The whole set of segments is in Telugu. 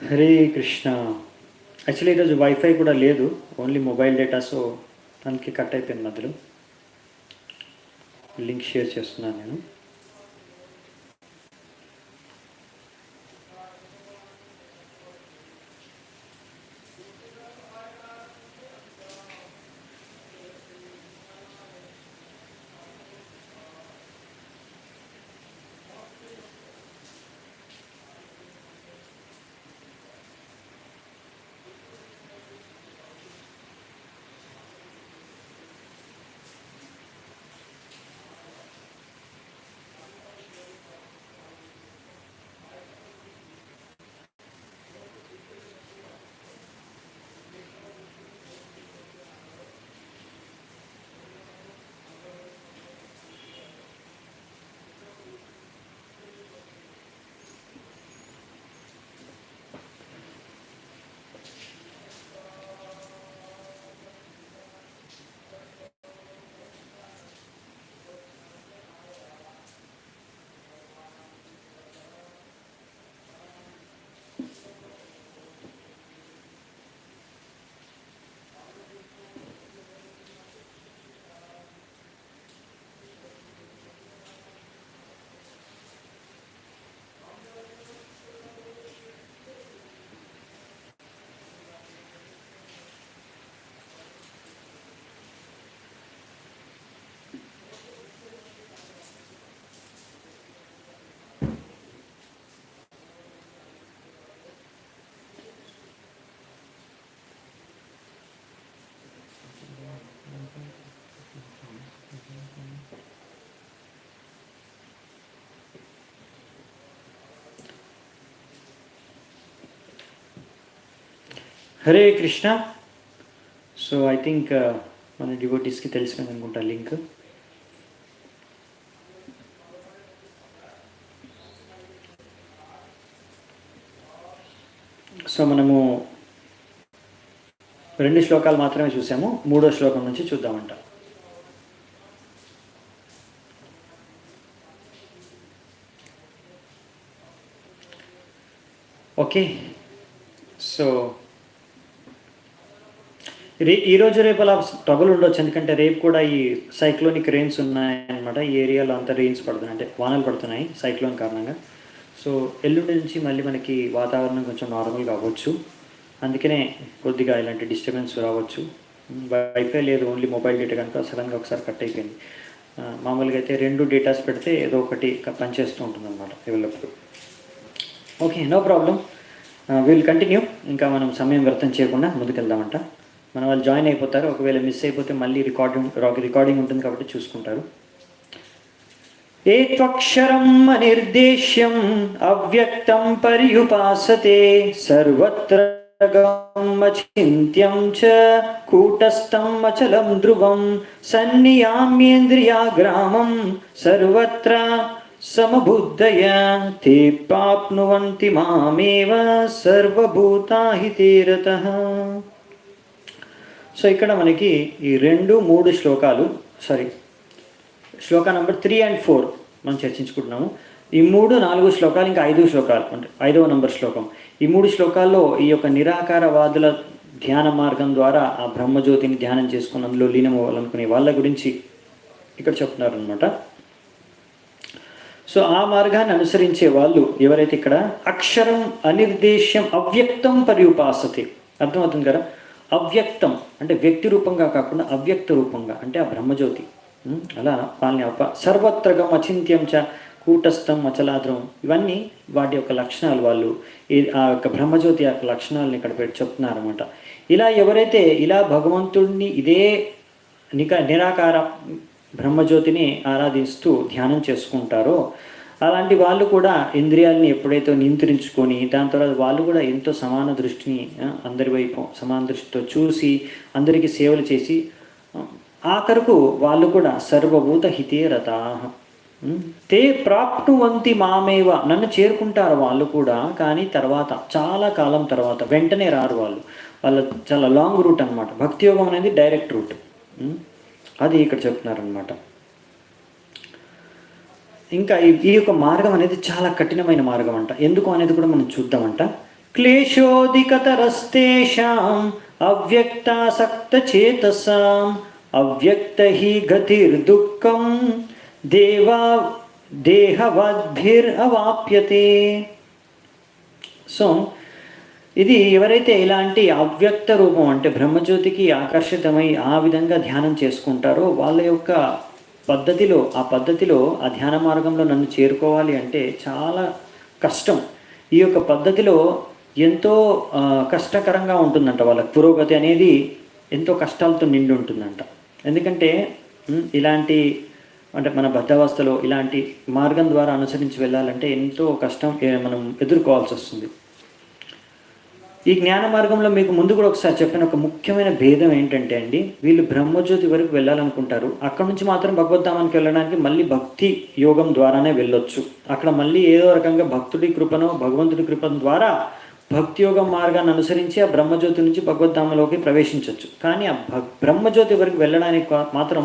హరే కృష్ణ. యాక్చువల్లీ ఈరోజు వైఫై కూడా లేదు, ఓన్లీ మొబైల్ డేటా. సో దానికి కట్ అయిపోయింది మధ్యలో. లింక్ షేర్ చేస్తున్నాను నేను. Hare Krishna. So I think మన డివోటీస్కి తెలిసిపోయింది అనుకుంటా లింక్. సో మనము 2 శ్లోకాలు మాత్రమే చూసాము, 3వ శ్లోకం నుంచి చూద్దామంట. ఓకే. సో ఈరోజు రేపు అలా ట్రబుల్ ఉండొచ్చు, ఎందుకంటే రేపు కూడా ఈ సైక్లోనిక్ రెయిన్స్ ఉన్నాయన్నమాట. ఈ ఏరియాలో అంతా రెయిన్స్ పడుతున్నాయి, అంటే వానలు పడుతున్నాయి సైక్లోన్ కారణంగా. సో ఎల్లుండి నుంచి మళ్ళీ మనకి వాతావరణం కొంచెం నార్మల్గా అవ్వచ్చు, అందుకనే కొద్దిగా ఇలాంటి డిస్టర్బెన్స్ రావచ్చు. వైఫై లేదు, ఓన్లీ మొబైల్ డేటా కనుక సడన్గా ఒకసారి కట్ అయిపోయింది. మామూలుగా అయితే 2 డేటాస్ పెడితే ఏదో ఒకటి పనిచేస్తూ ఉంటుంది అనమాట developed. Okay, no problem, will continue. ఇంకా మనం సమయం వ్యర్థం చేయకుండా ముందుకెళ్దామంట. మన వాళ్ళు జాయిన్ అయిపోతారు, ఒకవేళ మిస్ అయిపోతే మళ్ళీ రికార్డింగ్ ఉంటుంది కాబట్టి చూసుకుంటారు. ఏత్వక్షరం అనిర్దేశ్యం అవ్యక్తం పర్యుపాసతే సర్వత్ర అచింత్యం చ కూటస్థం అచలం ధ్రువం సన్నియామ్యేంద్రియాగ్రామం సర్వత్ర సమబుద్ధయ తే ప్రాప్నువంతి మామేవ సర్వభూతాహితే రతః. సో ఇక్కడ మనకి ఈ 2, 3 శ్లోకాలు, శ్లోక నెంబర్ 3 and 4 మనం చర్చించుకుంటున్నాము. ఈ 3, 4 శ్లోకాలు, ఇంకా 5 శ్లోకాలు, అంటే 5వ నంబర్ శ్లోకం. ఈ 3 శ్లోకాల్లో ఈ యొక్క నిరాకారవాదుల ధ్యాన మార్గం ద్వారా ఆ బ్రహ్మజ్యోతిని ధ్యానం చేసుకుని అందులో లీనం అవ్వాలనుకునే వాళ్ళ గురించి ఇక్కడ చెప్తున్నారనమాట. సో ఆ మార్గాన్ని అనుసరించే వాళ్ళు ఎవరైతే ఇక్కడ అక్షరం అనిర్దేశ్యం అవ్యక్తం పర్యుపాసతే, అర్థమవుతుంది కదా. అవ్యక్తం అంటే వ్యక్తి రూపంగా కాకుండా అవ్యక్త రూపంగా, అంటే ఆ బ్రహ్మజ్యోతి. అలా వాళ్ళని సర్వత్రగం అచింత్యం చ కూటస్థం అచలాద్రం, ఇవన్నీ వాటి యొక్క లక్షణాలు. వాళ్ళు ఆ యొక్క బ్రహ్మజ్యోతి యొక్క లక్షణాలను ఇక్కడ పెట్టి చెప్తున్నారన్నమాట. ఇలా ఎవరైతే ఇలా భగవంతుడిని ఇదే నిరాకార బ్రహ్మజ్యోతిని ఆరాధిస్తూ ధ్యానం చేసుకుంటారో అలాంటి వాళ్ళు కూడా ఇంద్రియాలని ఎప్పుడైతే నియంత్రించుకొని దాని తర్వాత వాళ్ళు కూడా ఎంతో సమాన దృష్టిని అందరి వైపు సమాన దృష్టితో చూసి అందరికీ సేవలు చేసి ఆఖరుకు వాళ్ళు కూడా సర్వభూత హితే రతాః తే ప్రాప్నువంతి మామేవ, నన్ను చేరుకుంటారు వాళ్ళు కూడా. కానీ తర్వాత చాలా కాలం తర్వాత వెంటనే రారు వాళ్ళు, వాళ్ళ చాలా లాంగ్ రూట్ అనమాట. భక్తి యోగం అనేది డైరెక్ట్ రూట్, అది ఇక్కడ చెప్తున్నారనమాట. ఇంకా ఈ యొక్క మార్గం అనేది చాలా కఠినమైన మార్గం అంట. ఎందుకు అనేది కూడా మనం చూద్దామంట. క్లేశోదికతరస్తేషాం అవ్యక్తాసక్తచేతసాం అవ్యక్త హి గతిర్దుఃఖం దేవా దేహవద్భిరవాప్యతే. సో ఇది ఎవరైతే ఇలాంటి అవ్యక్త రూపం అంటే బ్రహ్మజ్యోతికి ఆకర్షితమై ఆ విధంగా ధ్యానం చేసుకుంటారో వాళ్ళ యొక్క పద్ధతిలో ఆ ధ్యాన మార్గంలో నన్ను చేరుకోవాలి అంటే చాలా కష్టం. ఈ యొక్క పద్ధతిలో ఎంతో కష్టకరంగా ఉంటుందంట. వాళ్ళ పురోగతి అనేది ఎంతో కష్టాలతో నిండి ఉంటుందంట. ఎందుకంటే ఇలాంటి అంటే మన బద్ధావస్థలో ఇలాంటి మార్గం ద్వారా అనుసరించి వెళ్ళాలంటే ఎంతో కష్టం మనం ఎదుర్కోవాల్సి వస్తుంది. ఈ జ్ఞాన మార్గంలో మీకు ముందు కూడా ఒకసారి చెప్పిన ఒక ముఖ్యమైన భేదం ఏంటంటే అండి, వీళ్ళు బ్రహ్మజ్యోతి వరకు వెళ్ళాలనుకుంటారు. అక్కడ నుంచి మాత్రం భగవద్ధామానికి వెళ్ళడానికి మళ్ళీ భక్తి యోగం ద్వారానే వెళ్ళొచ్చు. అక్కడ మళ్ళీ ఏదో రకంగా భక్తుడి కృపనో భగవంతుడి కృపను ద్వారా భక్తి యోగం మార్గాన్ని అనుసరించి ఆ బ్రహ్మజ్యోతి నుంచి భగవద్ధామలోకి ప్రవేశించవచ్చు. కానీ ఆ బ్రహ్మజ్యోతి వరకు వెళ్ళడానికి మాత్రం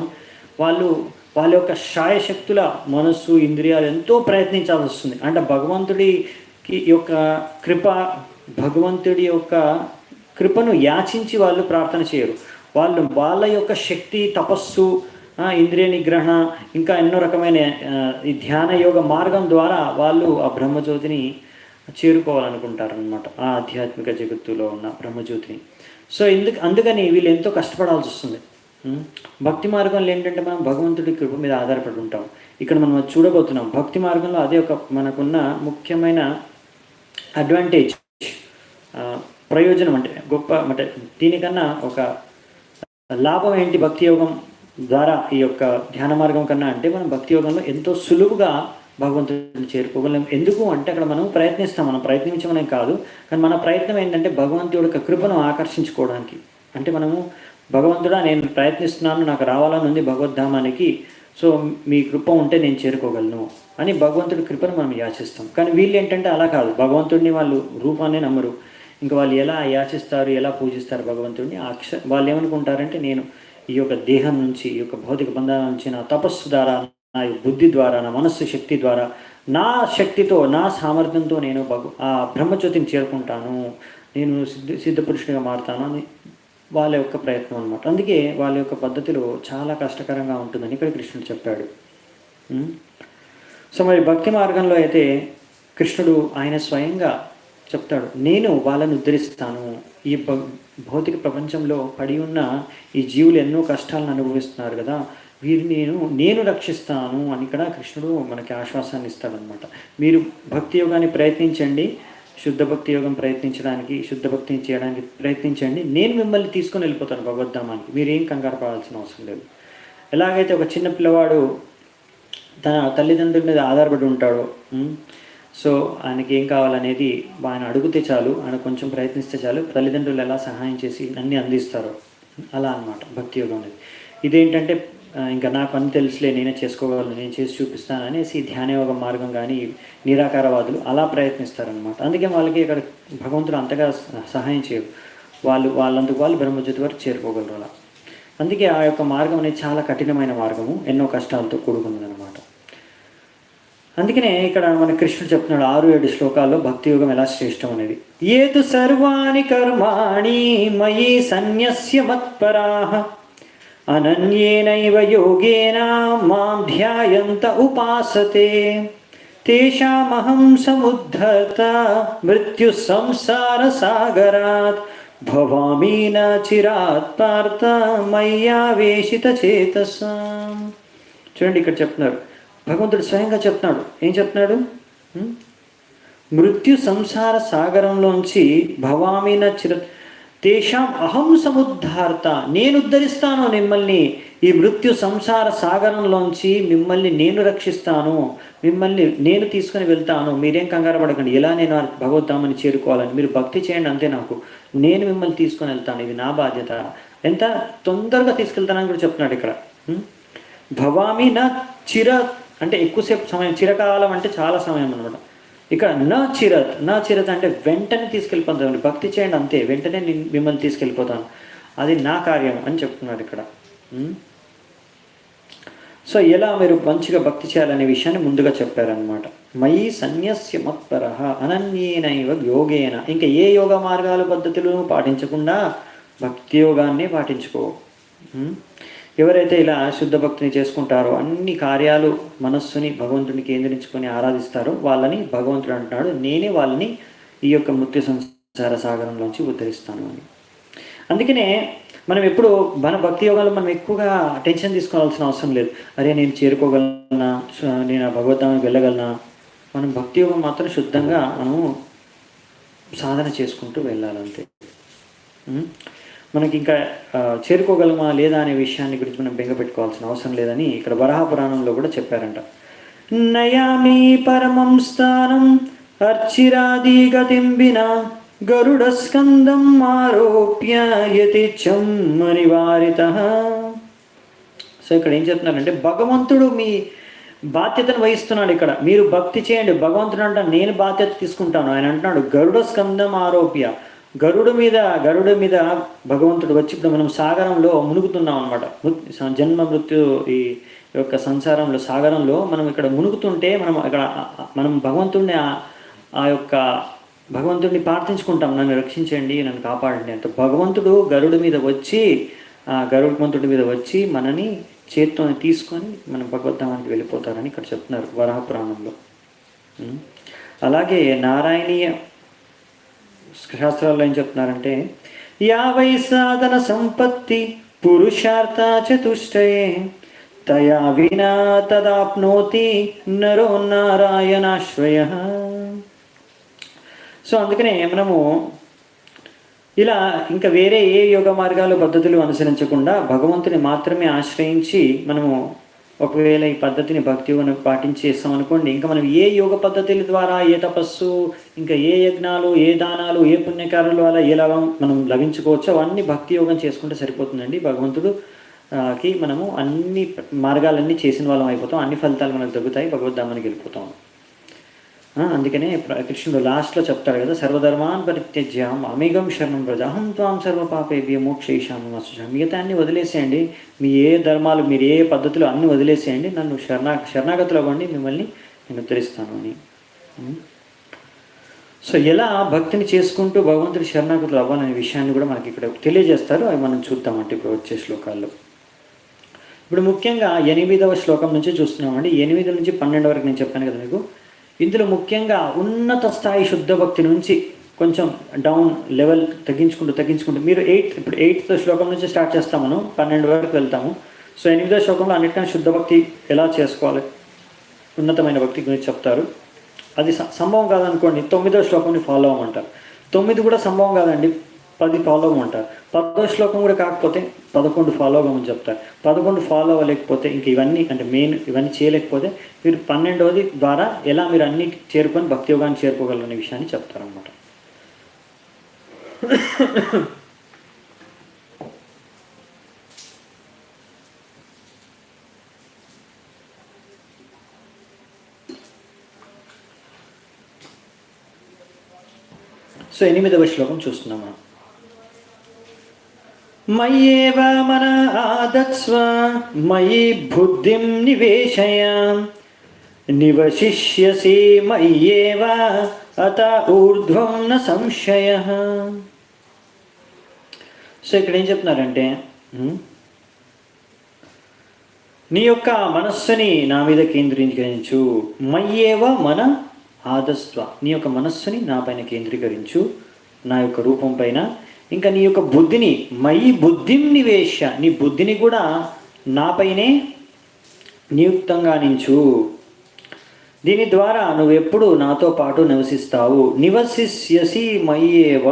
వాళ్ళ యొక్క శాయశక్తుల మనస్సు ఇంద్రియాలు ఎంతో ప్రయత్నించాల్సి వస్తుంది. అంటే భగవంతుడికి యొక్క భగవంతుడి యొక్క కృపను యాచించి వాళ్ళు ప్రార్థన చేయరు. వాళ్ళ యొక్క శక్తి, తపస్సు, ఇంద్రియ నిగ్రహణ, ఇంకా ఎన్నో రకమైన ఈ ధ్యాన యోగ మార్గం ద్వారా వాళ్ళు ఆ బ్రహ్మజ్యోతిని చేరుకోవాలనుకుంటారనమాట, ఆ ఆధ్యాత్మిక జగత్తులో ఉన్న బ్రహ్మజ్యోతిని. సో అందుకని వీళ్ళు ఎంతో కష్టపడాల్సి వస్తుంది. భక్తి మార్గంలో ఏంటంటే మనం భగవంతుడి కృప మీద ఆధారపడి ఉంటాం. ఇక్కడ మనం చూడబోతున్నాం భక్తి మార్గంలో అదే ఒక మనకున్న ముఖ్యమైన అడ్వాంటేజ్, ప్రయోజనం అంటే గొప్ప అంటే దీనికన్నా ఒక లాభం ఏంటి భక్తి యోగం ద్వారా ఈ యొక్క ధ్యాన మార్గం కన్నా అంటే మనం భక్తి యోగంలో ఎంతో సులువుగా భగవంతుడిని చేరుకోగలం. ఎందుకు అంటే అక్కడ మనం ప్రయత్నిస్తాం, మనం ప్రయత్నించమనే కాదు, కానీ మన ప్రయత్నం ఏంటంటే భగవంతుడి యొక్క కృపను ఆకర్షించుకోవడానికి. అంటే మనము భగవంతుడా నేను ప్రయత్నిస్తున్నాను, నాకు రావాలని ఉంది భగవద్ధామానికి, సో మీ కృప ఉంటే నేను చేరుకోగలను అని భగవంతుడి కృపను మనం యాచిస్తాం. కానీ వీళ్ళు ఏంటంటే అలా కాదు, భగవంతుడిని వాళ్ళు రూపాన్ని నమ్మరు. ఇంకా వాళ్ళు ఎలా యాచిస్తారు, ఎలా పూజిస్తారు భగవంతుడిని? వాళ్ళు ఏమనుకుంటారంటే నేను ఈ యొక్క దేహం నుంచి, ఈ యొక్క భౌతిక బంధాల నుంచి నా తపస్సు ద్వారా, నా బుద్ధి ద్వారా, నా మనస్సు శక్తి ద్వారా, నా శక్తితో, నా సామర్థ్యంతో నేను ఆ బ్రహ్మజ్యోతిని చేరుకుంటాను, నేను సిద్ధపురుషునిగా మారుతాను అని వాళ్ళ యొక్క ప్రయత్నం అనమాట. అందుకే వాళ్ళ యొక్క పద్ధతిలో చాలా కష్టకరంగా ఉంటుందని ఇక్కడ కృష్ణుడు చెప్పాడు. సో మరి భక్తి మార్గంలో అయితే కృష్ణుడు ఆయన స్వయంగా చెప్తాడు, నేను వాళ్ళని ఉద్ధరిస్తాను. ఈ భౌతిక ప్రపంచంలో పడి ఉన్న ఈ జీవులు ఎన్నో కష్టాలను అనుభవిస్తున్నారు కదా, వీరిని నేను రక్షిస్తాను అని ఇక్కడ కృష్ణుడు మనకి ఆశ్వాసాన్ని ఇస్తాడనమాట. మీరు భక్తి యోగాన్ని ప్రయత్నించండి, శుద్ధ భక్తి యోగం ప్రయత్నించడానికి, శుద్ధ భక్తిని చేయడానికి ప్రయత్నించండి, నేను మిమ్మల్ని తీసుకొని వెళ్ళిపోతాను భగవద్ధామానికి, మీరేం కంగారు పడాల్సిన అవసరం లేదు. ఎలాగైతే ఒక చిన్న పిల్లవాడు తన తల్లిదండ్రుల మీద ఆధారపడి ఉంటాడో, సో ఆయనకి ఏం కావాలనేది ఆయన అడిగితే చాలు, ఆయన కొంచెం ప్రయత్నిస్తే చాలు, తల్లిదండ్రులు ఎలా సహాయం చేసి అన్నీ అందిస్తారో అలా అనమాట భక్తి యోగం అనేది. ఇదేంటంటే ఇంకా నాకు అన్ని తెలుసులే, నేనే చేసుకోగలను, నేను చేసి చూపిస్తాను అనేసి ధ్యానయోగ మార్గం కానీ నిరాకారవాదులు అలా ప్రయత్నిస్తారనమాట. అందుకే వాళ్ళకి ఇక్కడ భగవంతుడు అంతగా సహాయం చేయరు, వాళ్ళందుకు వాళ్ళు బ్రహ్మజ్యోతి వరకు చేరుకోగలరు అలా. అందుకే ఆ యొక్క మార్గం అనేది చాలా కఠినమైన మార్గము, ఎన్నో కష్టాలతో కూడుకున్నదనమాట. అందుకనే ఇక్కడ మన కృష్ణుడు చెప్తున్నాడు 6-7 శ్లోకాల్లో భక్తి యోగం ఎలా శ్రేష్టం అనేది. ఏతు సర్వాణి కర్మాణి మయి సన్యస్య మత్పరాః అనన్యేనైవ యోగేన మాం ధ్యాయంత ఉపాసతే తేషామహం సముద్ధర్త మృత్యు సంసార సాగరాత్ భవామి న చిరాత్ పార్థ మయ్యావేశిత చేతసాం. చూడండి ఇక్కడ చెప్తున్నారు, భగవంతుడు స్వయంగా చెప్తున్నాడు. ఏం చెప్తున్నాడు? మృత్యు సంసార సాగరంలోంచి భవామి న తేషాం అహం సముద్ధార్త, నేను ఉద్ధరిస్తాను మిమ్మల్ని, ఈ మృత్యు సంసార సాగరంలోంచి మిమ్మల్ని నేను రక్షిస్తాను, మిమ్మల్ని నేను తీసుకుని వెళ్తాను, మీరేం కంగారు పడకండి. ఎలా నేను భగవద్ధామని చేరుకోవాలని మీరు భక్తి చేయండి అంతే, నాకు నేను మిమ్మల్ని తీసుకొని వెళ్తాను, ఇది నా బాధ్యత. ఎంత తొందరగా తీసుకెళ్తానని కూడా చెప్తున్నాడు ఇక్కడ. భవామి నా అంటే ఎక్కువసేపు సమయం, చిరకాలం అంటే చాలా సమయం అనమాట. ఇక్కడ నా చిరత్ అంటే వెంటనే తీసుకెళ్ళిపోతాను, భక్తి చేయండి అంతే, వెంటనే మిమ్మల్ని తీసుకెళ్ళిపోతాను, అది నా కార్యం అని చెప్తున్నాడు ఇక్కడ. సో ఎలా మీరు మంచిగా భక్తి చేయాలనే విషయాన్ని ముందుగా చెప్పారనమాట. మయి సన్యస్య మత్పరః అనన్యేనైవ యోగేన. ఇంకా ఏ యోగ మార్గాల పద్ధతులను పాటించకుండా భక్తి యోగాన్ని పాటించుకో. ఎవరైతే ఇలా శుద్ధ భక్తిని చేసుకుంటారో, అన్ని కార్యాలు మనస్సుని భగవంతుని కేంద్రించుకొని ఆరాధిస్తారో వాళ్ళని భగవంతుడు అంటున్నాడు, నేనే వాళ్ళని ఈ యొక్క మృత్యు సంసార సాగరంలోంచి ఉద్ధరిస్తాను అని. అందుకనే మనం ఎప్పుడు మన భక్తి యోగాలు మనం ఎక్కువగా టెన్షన్ తీసుకోవాల్సిన అవసరం లేదు. అరే నేను చేరుకోగలనా, నేను ఆ భగవద్ధామానికి వెళ్ళగలనా. మనం భక్తి యోగం మాత్రం శుద్ధంగా మనము సాధన చేసుకుంటూ వెళ్ళాలంతే. మనకి ఇంకా చేరుకోగలమా లేదా అనే విషయాన్ని గురించి మనం బెంగ పెట్టుకోవాల్సిన అవసరం లేదని ఇక్కడ వరాహ పురాణంలో కూడా చెప్పారంట. నయామి పరమం స్థానం అర్చిరాది గతిం వినా గరుడ స్కందం ఆరోప్య యతిచ్చం అనివారితః. సో ఇక్కడ ఏం చెప్తున్నారంటే భగవంతుడు మీ బాధ్యతను వహిస్తున్నాడు. ఇక్కడ మీరు భక్తి చేయండి, భగవంతుడు అంట నేను బాధ్యత తీసుకుంటాను. ఆయన అంటున్నాడు గరుడ స్కందం ఆరోప్య. గరుడు మీద భగవంతుడు వచ్చి ఇప్పుడు మనం సాగరంలో మునుగుతున్నాం అనమాట. జన్మ మృత్యు ఈ యొక్క సంసారంలో సాగరంలో మనం ఇక్కడ మునుగుతుంటే మనం భగవంతుడిని ఆ యొక్క భగవంతుడిని ప్రార్థించుకుంటాం, నన్ను రక్షించండి, నన్ను కాపాడండి అంటే. భగవంతుడు గరుత్మంతుడి మీద వచ్చి మనని చేత్తో తీసుకొని మనం భగవద్ధామానికి వెళ్ళిపోతారని ఇక్కడ చెప్తున్నారు వరాహ పురాణంలో. అలాగే నారాయణీయ శాస్త్రాల్లో ఏం చెప్తున్నారంటే యావై సాధన సంపత్తి పురుషార్థ చతుష్టయే తయా వినా తదాప్నోతి నరో నారాయణాశ్రయ. సో అందుకనే మనము ఇలా ఇంకా వేరే ఏ యోగ మార్గాలు పద్ధతులు అనుసరించకుండా భగవంతుని మాత్రమే ఆశ్రయించి మనము ఒకవేళ ఈ పద్ధతిని భక్తి యోగను పాటించేస్తాం అనుకోండి, ఇంకా మనం ఏ యోగ పద్ధతుల ద్వారా ఏ తపస్సు, ఇంకా ఏ యజ్ఞాలు, ఏ దానాలు, ఏ పుణ్యకార్యాల వల్ల ఎలా మనం లభించుకోవచ్చు అవన్నీ భక్తి యోగం చేసుకుంటే సరిపోతుందండి. భగవంతుడుకి మనము అన్ని మార్గాలన్నీ చేసిన వాళ్ళం అయిపోతాం, అన్ని ఫలితాలు మనకు దొరుకుతాయి, భగవద్ధామానికి వెళ్ళిపోతాం. అందుకనే కృష్ణుడు లాస్ట్లో చెప్తాడు కదా, సర్వధర్మాన్ పరిత్యజ్య అమేఘం శరణం వ్రజ అహం త్వాం సర్వపాపేభ్య మోక్షయిష్యామి మా శుచః. మిగతా అన్ని వదిలేసేయండి, మీ ఏ ధర్మాలు మీరు ఏ పద్ధతులు అన్నీ వదిలేసేయండి, నన్ను శరణాగతులు అవ్వండి, మిమ్మల్ని నేను ఉద్ధరిస్తాను అని. సో ఎలా భక్తిని చేసుకుంటూ భగవంతుడి శరణాగతులు అవ్వాలనే విషయాన్ని కూడా మనకి ఇక్కడ తెలియజేస్తారు. అవి మనం చూద్దామంటే ఇప్పుడు వచ్చే శ్లోకాల్లో. ఇప్పుడు ముఖ్యంగా 8వ శ్లోకం నుంచి చూస్తున్నామండి. 8 నుంచి 12 వరకు నేను చెప్పాను కదా మీకు. ఇందులో ముఖ్యంగా ఉన్నత స్థాయి శుద్ధ భక్తి నుంచి కొంచెం డౌన్ లెవెల్ తగ్గించుకుంటూ మీరు ఇప్పుడు 8వ శ్లోకం నుంచి స్టార్ట్ చేస్తాం, మనం 12 వరకు వెళ్తాము. సో 8వ శ్లోకంలో అన్నిటికన్నా శుద్ధ భక్తి ఎలా చేసుకోవాలి, ఉన్నతమైన భక్తి గురించి చెప్తారు. అది సంభవం కాదనుకోండి 9వ శ్లోకంని ఫాలో అవ్వమంటారు. 9 కూడా సంభవం కాదండి, 10 ఫాలో అవ్వమంటారు. 10వ శ్లోకం కూడా కాకపోతే 11 ఫాలో అవ్వమని చెప్తారు. 11 ఫాలో అవ్వలేకపోతే ఇంక ఇవన్నీ అంటే మెయిన్ ఇవన్నీ చేయలేకపోతే మీరు 12వది ద్వారా ఎలా మీరు అన్ని చేరుకొని భక్తి యోగాన్ని చేరుకోగలరనే విషయాన్ని చెప్తారనమాట. సో 8వ శ్లోకం చూస్తున్నాం మనం. మయ్యేవ మన ఆదత్స్వ మయి బుద్ధిం నివేశయ నివశిష్యసి మయ్యేవ అత ఊర్ధ్వం న సంశయ. సో ఇక్కడ ఏం చెప్తున్నారంటే నీ యొక్క మనస్సుని నా మీద కేంద్రీకరించు. మయ్యేవ మన ఆదస్త్వ, నీ యొక్క మనస్సుని నా పైన కేంద్రీకరించు, నా యొక్క రూపం పైన. ఇంకా నీ యొక్క బుద్ధిని మయి బుద్ధిం నివేశ, నీ బుద్ధిని కూడా నాపైనే నియుక్తంగా నించు. దీని ద్వారా నువ్వెప్పుడు నాతో పాటు నివసిస్తావు. నివసిష్యసి మయ్యేవ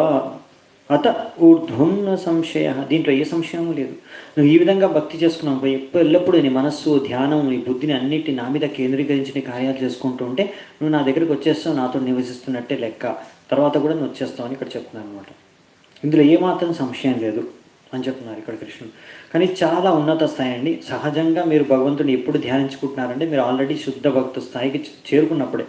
అత ఊర్ధ్వం న సంశయ. దీంట్లో ఏ సంశయము లేదు. నువ్వు ఈ విధంగా భక్తి చేసుకున్నావు ఎల్లప్పుడూ నీ మనస్సు ధ్యానం నీ బుద్ధిని అన్నిటి నా మీద కేంద్రీకరించి నీ కార్యాలు చేసుకుంటూ ఉంటే నువ్వు నా దగ్గరికి వచ్చేస్తావు, నాతో నివసిస్తున్నట్టే లెక్క. తర్వాత కూడా నువ్వు వచ్చేస్తావు అని ఇక్కడ చెప్తున్నాను అనమాట. ఇందులో ఏమాత్రం సంశయం లేదు అని చెప్తున్నారు ఇక్కడ కృష్ణుడు. కానీ చాలా ఉన్నత స్థాయి అండి. సహజంగా మీరు భగవంతుని ఎప్పుడు ధ్యానించుకుంటున్నారంటే మీరు ఆల్రెడీ శుద్ధ భక్తు స్థాయికి చేరుకున్నప్పుడే.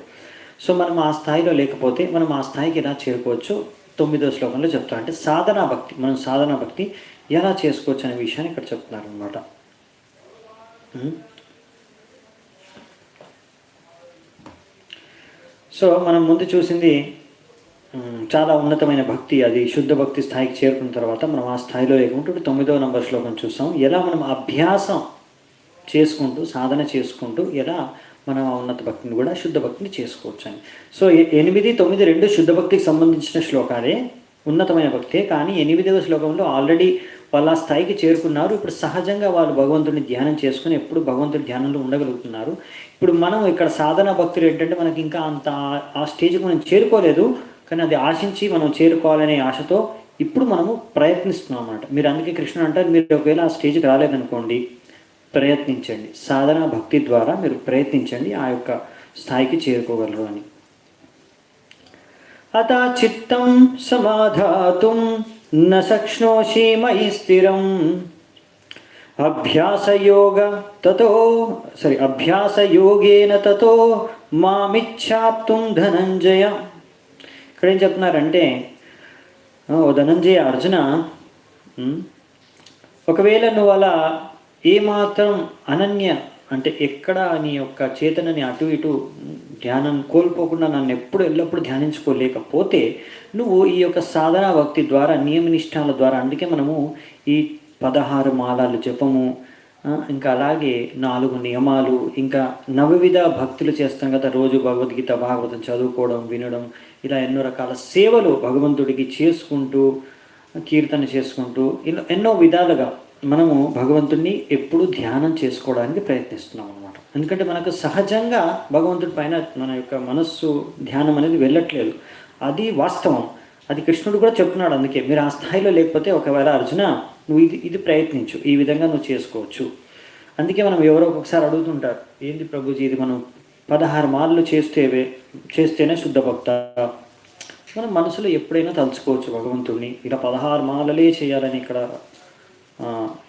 సో మనం ఆ స్థాయిలో లేకపోతే మనం ఆ స్థాయికి ఎలా చేరుకోవచ్చు 9వ శ్లోకంలో చెప్తారు. అంటే సాధనా భక్తి, మనం సాధనా భక్తి ఎలా చేసుకోవచ్చు అనే విషయాన్ని ఇక్కడ చెప్తున్నారు అనమాట. సో మనం ముందు చూసింది చాలా ఉన్నతమైన భక్తి, అది శుద్ధ భక్తి స్థాయికి చేరుకున్న తర్వాత మనం ఆ స్థాయిలో లేకుంటే ఇప్పుడు 9వ నంబర్ శ్లోకం చూస్తాం. ఎలా మనం అభ్యాసం చేసుకుంటూ సాధన చేసుకుంటూ ఎలా మనం ఆ ఉన్నత భక్తిని కూడా శుద్ధ భక్తిని చేసుకోవచ్చు అని. సో 8, 9 రెండు శుద్ధ భక్తికి సంబంధించిన శ్లోకాలే, ఉన్నతమైన భక్తే. కానీ 8వ శ్లోకంలో ఆల్రెడీ వాళ్ళ ఆ స్థాయికి చేరుకున్నారు. ఇప్పుడు సహజంగా వాళ్ళు భగవంతుడిని ధ్యానం చేసుకుని ఎప్పుడు భగవంతుడి ధ్యానంలో ఉండగలుగుతున్నారు. ఇప్పుడు మనం ఇక్కడ సాధన భక్తులు ఏంటంటే మనకి ఇంకా అంత ఆ స్టేజ్కి మనం చేరుకోలేదు, కానీ అది ఆశించి మనం చేరుకోవాలనే ఆశతో ఇప్పుడు మనము ప్రయత్నిస్తున్నాం అన్నమాట. మీరు అందుకే కృష్ణుడు అంటారు, మీరు ఒకవేళ ఆ స్టేజ్కి రాలేదనుకోండి, ప్రయత్నించండి, సాధన భక్తి ద్వారా మీరు ప్రయత్నించండి, ఆ యొక్క స్థాయికి చేరుకోగలరు అని. అత చిత్తం సమాధాతుం న శక్నోషి మయి స్థిరం అభ్యాసయోగేన తతో మామిచ్ఛాప్తుం ధనంజయ. ఇక్కడ ఏం చెప్తున్నారంటే, ఓ ధనంజయ, అర్జున, ఒకవేళ నువ్వు అలా ఏమాత్రం అనన్య అంటే ఎక్కడ నీ యొక్క చేతనని అటు ఇటు ధ్యానం కోల్పోకుండా నన్ను ఎల్లప్పుడూ ధ్యానించుకోలేకపోతే నువ్వు ఈ యొక్క సాధనా భక్తి ద్వారా నియమనిష్టాల ద్వారా, అందుకే మనము ఈ 16 మాలలు జపము, ఇంకా అలాగే 4 నియమాలు, ఇంకా నవవిధ భక్తులు చేస్తాం కదా, రోజు భగవద్గీత భాగవతం చదువుకోవడం వినడం, ఇలా ఎన్నో రకాల సేవలు భగవంతుడికి చేసుకుంటూ కీర్తన చేసుకుంటూ ఇలా ఎన్నో విధాలుగా మనము భగవంతుడిని ఎప్పుడు ధ్యానం చేసుకోవడానికి ప్రయత్నిస్తున్నాం అన్నమాట. ఎందుకంటే మనకు సహజంగా భగవంతుడి పైన మన యొక్క మనస్సు ధ్యానం అనేది వెళ్ళట్లేదు, అది వాస్తవం. అది కృష్ణుడు కూడా చెప్తున్నాడు. అందుకే మీరు ఆ స్థాయిలో లేకపోతే ఒకవేళ అర్జున నువ్వు ఇది ప్రయత్నించు, ఈ విధంగా నువ్వు చేసుకోవచ్చు. అందుకే మనం ఎవరో ఒకసారి అడుగుతుంటారు, ఏంది ప్రభుజీ ఇది మనం 16 మాలలు చేస్తేనే శుద్ధ భక్త? మనం మనసులో ఎప్పుడైనా తలుచుకోవచ్చు భగవంతుడిని, ఇలా 16 మాలలే చేయాలని ఇక్కడ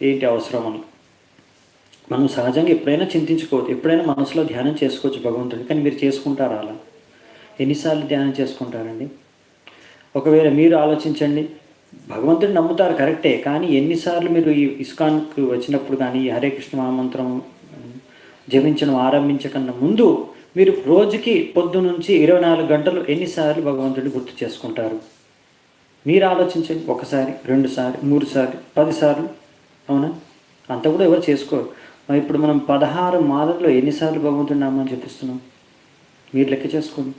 ఏంటి అవసరం అని మనం సహజంగా ఎప్పుడైనా చింతించుకోవచ్చు, ఎప్పుడైనా మనసులో ధ్యానం చేసుకోవచ్చు భగవంతుడిని. కానీ మీరు చేసుకుంటారా అలా? ఎన్నిసార్లు ధ్యానం చేసుకుంటారండి? ఒకవేళ మీరు ఆలోచించండి, భగవంతుడిని నమ్ముతారు కరెక్టే, కానీ ఎన్నిసార్లు మీరు ఈ ఇస్కాన్కి వచ్చినప్పుడు కానీ ఈ హరే కృష్ణ మహామంత్రం జపించడం ఆరంభించకన్నా ముందు మీరు రోజుకి పొద్దు నుంచి 24 గంటలు ఎన్నిసార్లు భగవంతుడిని గుర్తు చేసుకుంటారు? మీరు ఆలోచించండి. 1 సారి, 2 సార్లు, 3 సార్లు, 10 సార్లు, అవునా? అంత కూడా ఎవరు చేసుకోరు. ఇప్పుడు మనం 16 మాలల్లో ఎన్నిసార్లు భగవంతుడి నామని జపిస్తున్నాం? మీరు లెక్క చేసుకోండి.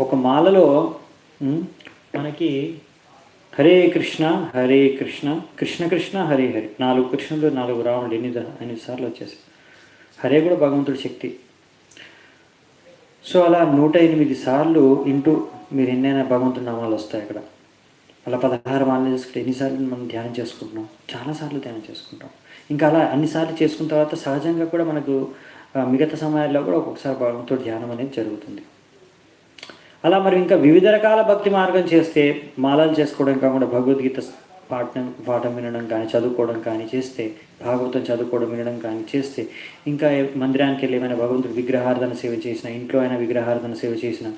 ఒక మాలలో మనకి హరే కృష్ణ హరే కృష్ణ కృష్ణ కృష్ణ హరే హరి, 4 కృష్ణులు 4 రావణులు, ఎన్ని సార్లు వచ్చేసి హరే కూడా భగవంతుడి శక్తి. సో అలా 108 సార్లు ఇంటూ మీరు ఎన్నైనా భగవంతుడి నామాలు వస్తాయి అక్కడ. అలా 16 మాలలు చేసుకుంటే ఎన్నిసార్లు మనం ధ్యానం చేసుకుంటున్నాం? చాలాసార్లు ధ్యానం చేసుకుంటాం. ఇంకా అలా అన్నిసార్లు చేసుకున్న తర్వాత సహజంగా కూడా మనకు మిగతా సమయాల్లో కూడా ఒక్కొక్కసారి భగవంతుడి ధ్యానం అనేది జరుగుతుంది. అలా మరి ఇంకా వివిధ రకాల భక్తి మార్గం చేస్తే, మాలలు చేసుకోవడం కాకుండా భగవద్గీత పాఠం వినడం కానీ చదువుకోవడం కానీ చేస్తే, భాగవతం చదువుకోవడం వినడం కానీ చేస్తే, ఇంకా మందిరానికి వెళ్ళి ఏమైనా భగవంతుడి విగ్రహార్థన సేవ చేసిన, ఇంట్లో అయినా విగ్రహార్థన సేవ చేసిన,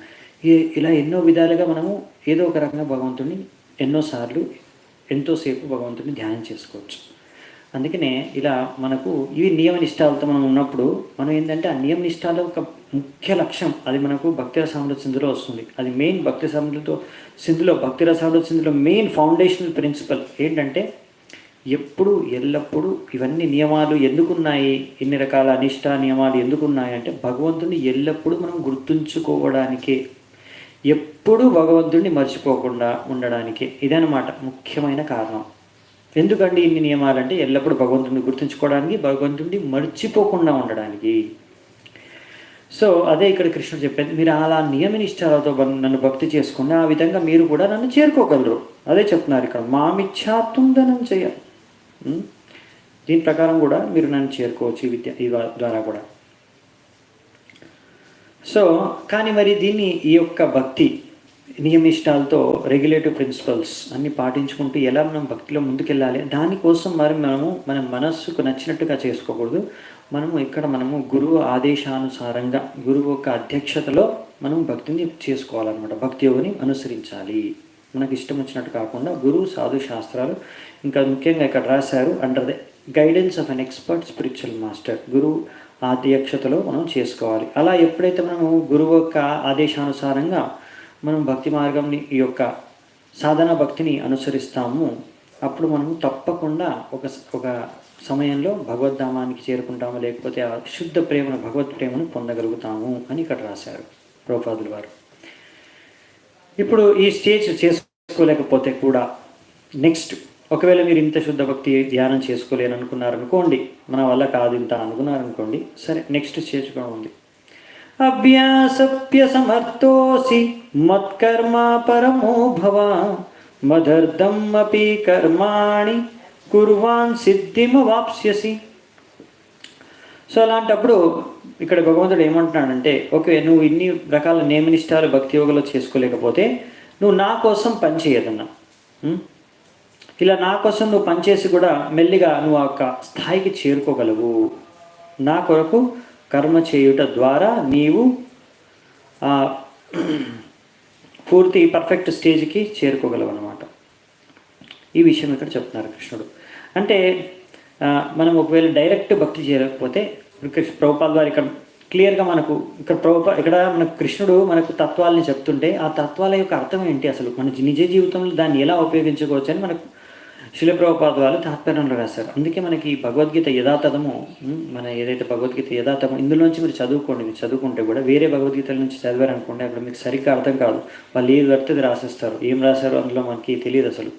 ఇలా ఎన్నో విధాలుగా మనము ఏదో ఒక రకంగా భగవంతుడిని ఎన్నోసార్లు ఎంతోసేపు భగవంతుడిని ధ్యానం చేసుకోవచ్చు. అందుకనే ఇలా మనకు ఇవి నియమనిష్టాలతో మనం ఉన్నప్పుడు మనం ఏంటంటే ఆ నియమనిష్టాల ఒక ముఖ్య లక్ష్యం అది మనకు భక్తి రసామృత సింధులో వస్తుంది. అది మెయిన్ భక్తి రసామృత సింధులో మెయిన్ ఫౌండేషనల్ ప్రిన్సిపల్ ఏంటంటే ఎల్లప్పుడూ ఇవన్నీ నియమాలు ఎందుకున్నాయి, ఇన్ని రకాల అనిష్ట నియమాలు ఎందుకున్నాయి అంటే భగవంతుడిని ఎల్లప్పుడూ మనం గుర్తుంచుకోవడానికే, ఎప్పుడూ భగవంతుడిని మర్చిపోకుండా ఉండడానికే. ఇదన్నమాట ముఖ్యమైన కారణం. ఎందుకండి ఇన్ని నియమాలంటే ఎల్లప్పుడూ భగవంతుడిని గుర్తుంచుకోవడానికి, భగవంతుడిని మర్చిపోకుండా ఉండడానికి. సో అదే ఇక్కడ కృష్ణుడు చెప్పేది, మీరు అలా నియమనిష్టాలతో నన్ను భక్తి చేసుకుని ఆ విధంగా మీరు కూడా నన్ను చేరుకోగలరు. అదే చెప్తున్నారు ఇక్కడ, మామిచ్ఛాప్తుం ధనంజయ. దీని ప్రకారం కూడా మీరు నన్ను చేరుకోవచ్చు ఈ ద్వారా కూడా. సో కానీ మరి ఈ యొక్క భక్తి నియమిష్టాలతో రెగ్యులేటివ్ ప్రిన్సిపల్స్ అన్నీ పాటించుకుంటూ ఎలా మనం భక్తిలో ముందుకెళ్ళాలి, దానికోసం మరి మన మనస్సుకు నచ్చినట్టుగా చేసుకోకూడదు. మనము గురువు ఆదేశానుసారంగా, గురువు యొక్క అధ్యక్షతలో మనం భక్తిని చేసుకోవాలన్నమాట. భక్తి యోగిని అనుసరించాలి, మనకి ఇష్టం వచ్చినట్టు కాకుండా గురువు సాధు శాస్త్రాలు, ఇంకా ముఖ్యంగా ఇక్కడ రాశారు, under the guidance of an expert spiritual master. గురువు ఆ దీక్షతలో మనం చేసుకోవాలి. అలా ఎప్పుడైతే మనము గురువు యొక్క ఆదేశానుసారంగా మనం భక్తి మార్గంని ఈ యొక్క సాధన భక్తిని అనుసరిస్తాము, అప్పుడు మనము తప్పకుండా ఒక సమయంలో భగవద్ధామానికి చేరుకుంటాము, లేకపోతే ఆ శుద్ధ ప్రేమను భగవత్ ప్రేమను పొందగలుగుతాము అని ఇక్కడ రాశారు ప్రభుపాదుల వారు. ఇప్పుడు ఈ స్టేజ్ చేసుకోలేకపోతే కూడా నెక్స్ట్ ఒకవేళ మీరు ఇంత శుద్ధ భక్తి ధ్యానం చేసుకోలేని అనుకున్నారనుకోండి, మన వల్ల కాదు ఇంత అనుకున్నారనుకోండి, సరే నెక్స్ట్ స్టేజ్ కూడా ఉంది. అభ్యాసప్య సమర్థోసి మత్కర్మ పరమో భవ మదర్థం అపి కర్మాణి కుర్వాన్ సిద్ధిమవాప్స్యసి. సో అలాంటప్పుడు ఇక్కడ భగవంతుడు ఏమంటున్నాడంటే, ఓకే నువ్వు ఇన్ని రకాల నియమనిష్టాలు భక్తి యోగంలో చేసుకోలేకపోతే నువ్వు నా కోసం పనిచేయదన్నా, ఇలా నా కోసం నువ్వు పనిచేసి కూడా మెల్లిగా నువ్వు ఆ యొక్క స్థాయికి చేరుకోగలవు. నా కొరకు కర్మ చేయుట ద్వారా నీవు పూర్తి పర్ఫెక్ట్ స్టేజ్కి చేరుకోగలవు అన్నమాట. ఈ విషయం ఇక్కడ చెప్తున్నారు కృష్ణుడు. అంటే మనం ఒకవేళ డైరెక్ట్ భక్తి చేయలేకపోతే ప్రభుపాదుల వారు ఇక్కడ క్లియర్గా మనకు ఇక్కడ మనకు కృష్ణుడు మనకు తత్వాలని చెప్తుంటే ఆ తత్వాల యొక్క అర్థం ఏంటి, అసలు మన నిజ జీవితంలో దాన్ని ఎలా ఉపయోగించుకోవచ్చు అని మనకు శిల ప్రభుపాదుల వారు తాత్పర్యంలో రాశారు. అందుకే మనకి భగవద్గీత యథాతథము, మన ఏదైతే భగవద్గీత యథాతథం ఇందులోంచి మీరు చదువుకోండి, మీరు చదువుకుంటే కూడా వేరే భగవద్గీతల నుంచి చదివారనుకోండి అక్కడ మీకు సరిగ్గా అర్థం కాదు. వాళ్ళు ఏది పడితే రాసేస్తారు, ఏం రాశారో అందులో మనకి తెలియదు అసలు,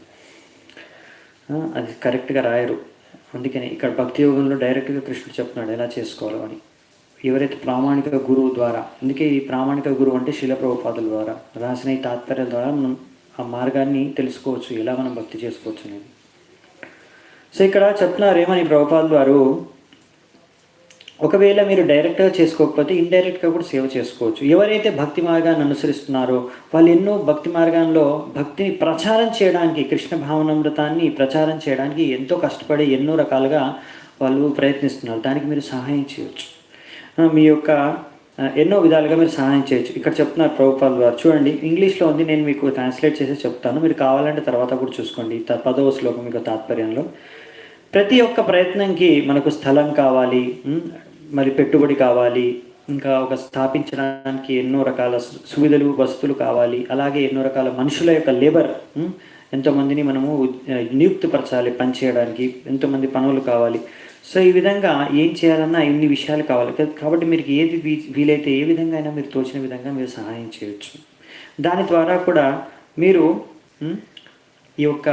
అది కరెక్ట్గా రాయరు. అందుకని ఇక్కడ భక్తి యోగంలో డైరెక్ట్గా కృష్ణుడు చెప్తున్నాడు ఎలా చేసుకోవాలో అని. ఎవరైతే ప్రామాణిక గురువు ద్వారా, అందుకే ఈ ప్రామాణిక గురువు అంటే శిల ప్రభుపాదుల ద్వారా రాసిన ఈ తాత్పర్యాల ద్వారా మనం ఆ మార్గాన్ని తెలుసుకోవచ్చు, ఎలా మనం భక్తి చేసుకోవచ్చు అనేది. సో ఇక్కడ చెప్తున్నారు ఏమని ప్రభుపాదుల వారు, ఒకవేళ మీరు డైరెక్ట్గా చేసుకోకపోతే ఇండైరెక్ట్గా కూడా సేవ చేసుకోవచ్చు. ఎవరైతే భక్తి మార్గాన్ని అనుసరిస్తున్నారో వాళ్ళు ఎన్నో భక్తి మార్గాల్లో భక్తిని ప్రచారం చేయడానికి, కృష్ణ భావనామృతాన్ని ప్రచారం చేయడానికి ఎంతో కష్టపడి ఎన్నో రకాలుగా వాళ్ళు ప్రయత్నిస్తున్నారు. దానికి మీరు సహాయం చేయవచ్చు, మీ యొక్క ఎన్నో విధాలుగా మీరు సహాయం చేయొచ్చు. ఇక్కడ చెప్తున్నారు ప్రభుపాదుల వారు, చూడండి ఇంగ్లీష్లో ఉంది, నేను మీకు ట్రాన్స్లేట్ చేసి చెప్తాను, మీరు కావాలంటే తర్వాత కూడా చూసుకోండి. 10వ శ్లోకం యొక్క తాత్పర్యంలో, ప్రతి ఒక్క ప్రయత్నంకి మనకు స్థలం కావాలి, మరి పెట్టుబడి కావాలి, ఇంకా ఒక స్థాపించడానికి ఎన్నో రకాల సువిధలు వసతులు కావాలి, అలాగే ఎన్నో రకాల మనుషుల యొక్క లేబర్, ఎంతోమందిని మనము నియుక్తిపరచాలి పనిచేయడానికి, ఎంతోమంది పనులు కావాలి. సో ఈ విధంగా ఏం చేయాలన్నా ఇన్ని విషయాలు కావాలి. కాబట్టి మీరు ఏది వీలైతే ఏ విధంగా అయినా మీరు తోచిన విధంగా మీరు సహాయం చేయొచ్చు. దాని ద్వారా మీరు ఈ యొక్క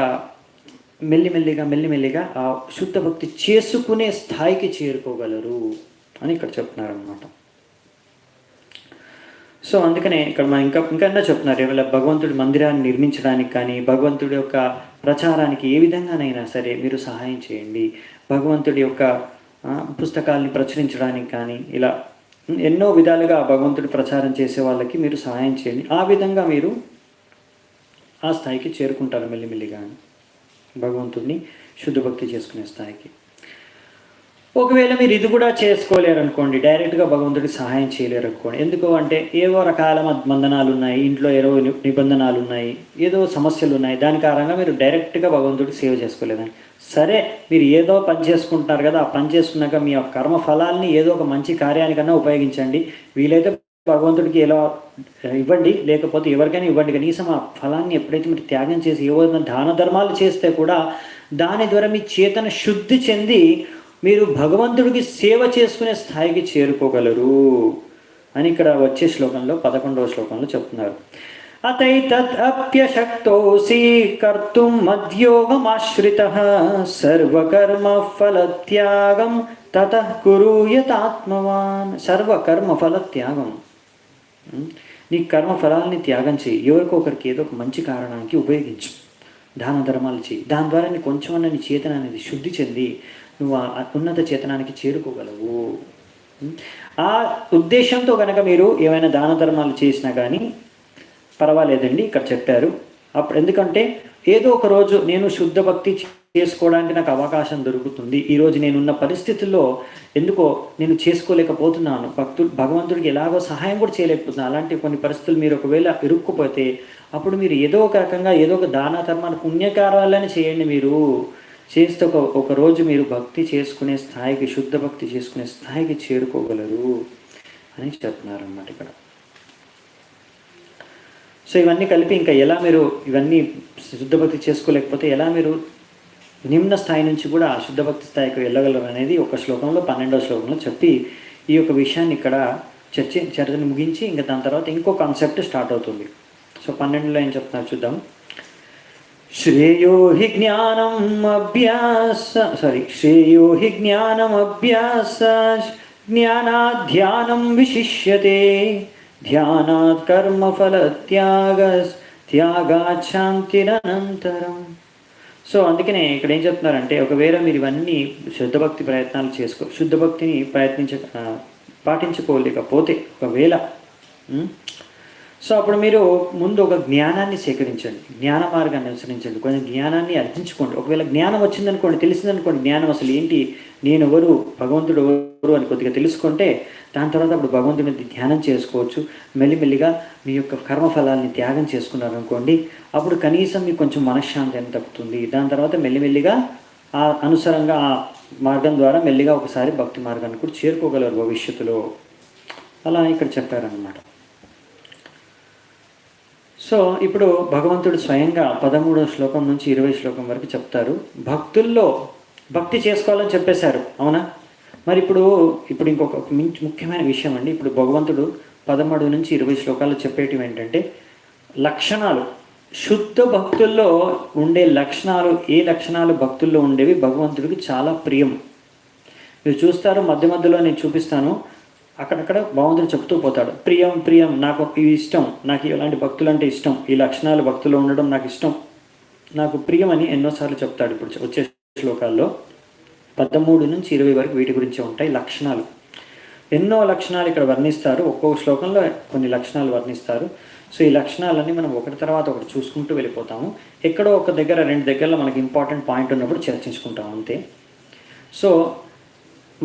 మెల్లిమెల్లిగా ఆ శుద్ధ భక్తి చేసుకునే స్థాయికి చేరుకోగలరు అని ఇక్కడ చెప్తున్నారనమాట. సో అందుకనే ఇక్కడ మనం ఇంకా చెప్తున్నారు, ఏమైనా భగవంతుడి మందిరాన్ని నిర్మించడానికి కానీ, భగవంతుడి యొక్క ప్రచారానికి ఏ విధంగానైనా సరే మీరు సహాయం చేయండి. భగవంతుడి యొక్క పుస్తకాలని ప్రచురించడానికి కానీ, ఇలా ఎన్నో విధాలుగా భగవంతుడి ప్రచారం చేసే వాళ్ళకి మీరు సహాయం చేయండి. ఆ విధంగా మీరు ఆ స్థాయికి చేరుకుంటారు మెల్లిమెల్లిగా, భగవంతుడిని శుద్ధ భక్తి చేసుకునే స్థాయికి. ఒకవేళ మీరు ఇది కూడా చేసుకోలేరు అనుకోండి, డైరెక్ట్గా భగవంతుడికి సహాయం చేయలేరు అనుకోండి. ఎందుకు అంటే ఏవో రకాల బంధనాలు ఉన్నాయి, ఇంట్లో ఏవో నిబంధనలు ఉన్నాయి, ఏదో సమస్యలు ఉన్నాయి, దాని కారణంగా మీరు డైరెక్ట్గా భగవంతుడికి సేవ చేసుకోలేదని. సరే మీరు ఏదో పని చేసుకుంటున్నారు కదా, ఆ పని చేసుకున్నాక మీ యొక్క కర్మ ఫలాల్ని ఏదో ఒక మంచి కార్యానికన్నా ఉపయోగించండి. వీలైతే భగవంతుడికి ఎలా ఇవ్వండి, లేకపోతే ఎవరికైనా ఇవ్వండి. కనీసం ఆ ఫలాన్ని ఎప్పుడైతే మీరు త్యాగం చేసి ఏవైనా దాన ధర్మాలు చేస్తే కూడా దాని ద్వారా మీ చేతన శుద్ధి చెంది మీరు భగవంతుడికి సేవ చేసుకునే స్థాయికి చేరుకోగలరు అని ఇక్కడ వచ్చే శ్లోకంలో 11వ శ్లోకంలో చెప్తున్నారు. అతైతదప్యశక్తోసి కర్తుం మద్యోగమాశ్రితః సర్వకర్మ ఫలత్యాగం తతః కురు యతాత్మవాన్. సర్వకర్మ ఫలత్యాగం, నీ కర్మ ఫలాల్ని త్యాగం చేయి, ఎవరికొకరికి ఏదో ఒక మంచి కారణానికి ఉపయోగించు, దాన ధర్మాలు చేయి. దాని ద్వారా నీ కొంచెమన్నా నీ చేతన అనేది శుద్ధి చెంది నువ్వు ఆ ఉన్నత చేతనానికి చేరుకోగలవు. ఆ ఉద్దేశంతో కనుక మీరు ఏమైనా దాన ధర్మాలు చేసినా కానీ పర్వాలేదండి ఇక్కడ చెప్పారు. అప్పుడు ఎందుకంటే ఏదో ఒక రోజు నేను శుద్ధ భక్తి చేసుకోవడానికి నాకు అవకాశం దొరుకుతుంది, ఈరోజు నేనున్న పరిస్థితుల్లో ఎందుకో నేను చేసుకోలేకపోతున్నాను, భగవంతుడికి ఎలాగో సహాయం కూడా చేయలేకపోతున్నాను, అలాంటి కొన్ని పరిస్థితులు మీరు ఒకవేళ ఇరుక్కుపోతే అప్పుడు మీరు ఏదో ఒక రకంగా ఏదో ఒక దాన ధర్మాన్ని పుణ్యకార్యాలని చేయండి. మీరు చేస్తే ఒక రోజు మీరు భక్తి చేసుకునే స్థాయికి, శుద్ధ భక్తి చేసుకునే స్థాయికి చేరుకోగలరు అని చెప్తున్నారన్నమాట ఇక్కడ. సో ఇవన్నీ కలిపి ఇంకా ఎలా మీరు ఇవన్నీ శుద్ధ భక్తి చేసుకోలేకపోతే ఎలా మీరు నిమ్న స్థాయి నుంచి కూడా శుద్ధ భక్తి స్థాయికి వెళ్ళగలరు అనేది ఒక శ్లోకంలో 12వ శ్లోకంలో చెప్పి ఈ యొక్క విషయాన్ని ఇక్కడ చర్చని ముగించి ఇంకా దాని తర్వాత ఇంకో కాన్సెప్ట్ స్టార్ట్ అవుతుంది. సో 12లో ఏం చెప్తున్నారు చూద్దాం. శ్రేయో హి జ్ఞానమభ్యాస జ్ఞానాధ్యానం విశిష్యతే ధ్యానాత్ కర్మఫల త్యాగాత్ శాంతిరనంతరం. సో అందుకనే ఇక్కడ ఏం చెప్తున్నారంటే, ఒకవేళ మీరు ఇవన్నీ శుద్ధభక్తి ప్రయత్నాలు శుద్ధ భక్తిని పాటించుకోలేకపోతే ఒకవేళ, సో అప్పుడు మీరు ముందు ఒక జ్ఞానాన్ని సేకరించండి, జ్ఞాన మార్గాన్ని అనుసరించండి, కొంచెం జ్ఞానాన్ని అర్జించుకోండి. ఒకవేళ జ్ఞానం వచ్చిందనుకోండి, తెలిసిందనుకోండి జ్ఞానం అసలు ఏంటి, నేను ఎవరు, భగవంతుడు ఎవరు అని కొద్దిగా తెలుసుకుంటే దాని తర్వాత అప్పుడు భగవంతుడిని ధ్యానం చేసుకోవచ్చు. మెల్లిమెల్లిగా మీ యొక్క కర్మఫలాన్ని త్యాగం చేసుకున్నారనుకోండి, అప్పుడు కనీసం మీకు కొంచెం మనశ్శాంతి అని తగ్గుతుంది. దాని తర్వాత మెల్లిమెల్లిగా ఆ అనుసరంగా ఆ మార్గం ద్వారా మెల్లిగా ఒకసారి భక్తి మార్గాన్ని కూడా చేరుకోగలరు భవిష్యత్తులో. అలా ఇక్కడ చెప్పారనమాట. సో ఇప్పుడు భగవంతుడు స్వయంగా 13వ శ్లోకం నుంచి 20వ శ్లోకం వరకు చెప్తారు. భక్తుల్లో భక్తి చేసుకోవాలని చెప్పేశారు, అవునా? మరి ఇప్పుడు ఇంకొక ముఖ్యమైన విషయం అండి. ఇప్పుడు భగవంతుడు 13 నుంచి 20 శ్లోకాల్లో చెప్పేటివి ఏంటంటే లక్షణాలు, శుద్ధ భక్తుల్లో ఉండే లక్షణాలు. ఏ లక్షణాలు భక్తుల్లో ఉండేవి భగవంతుడికి చాలా ప్రియం. మీరు చూస్తారు, మధ్య మధ్యలో నేను చూపిస్తాను, అక్కడక్కడ భగవంతుడు చెప్తూ పోతాడు, ప్రియం ప్రియం, నాకు ఇవి ఇష్టం, నాకు ఇలాంటి భక్తులు అంటే ఇష్టం, ఈ లక్షణాలు భక్తుల్లో ఉండడం నాకు ఇష్టం, నాకు ప్రియం అని ఎన్నోసార్లు చెప్తాడు. ఇప్పుడు వచ్చే శ్లోకాల్లో 13 నుంచి 20 వరకు వీటి గురించి ఉంటాయి లక్షణాలు. ఎన్నో లక్షణాలు ఇక్కడ వర్ణిస్తారు, ఒక్కొక్క శ్లోకంలో కొన్ని లక్షణాలు వర్ణిస్తారు. సో ఈ లక్షణాలన్నీ మనం ఒకటి తర్వాత ఒకటి చూసుకుంటూ వెళ్ళిపోతాము. ఎక్కడో ఒక దగ్గర 2 దగ్గరలో మనకి ఇంపార్టెంట్ పాయింట్ ఉన్నప్పుడు చర్చించుకుంటాం అంతే. సో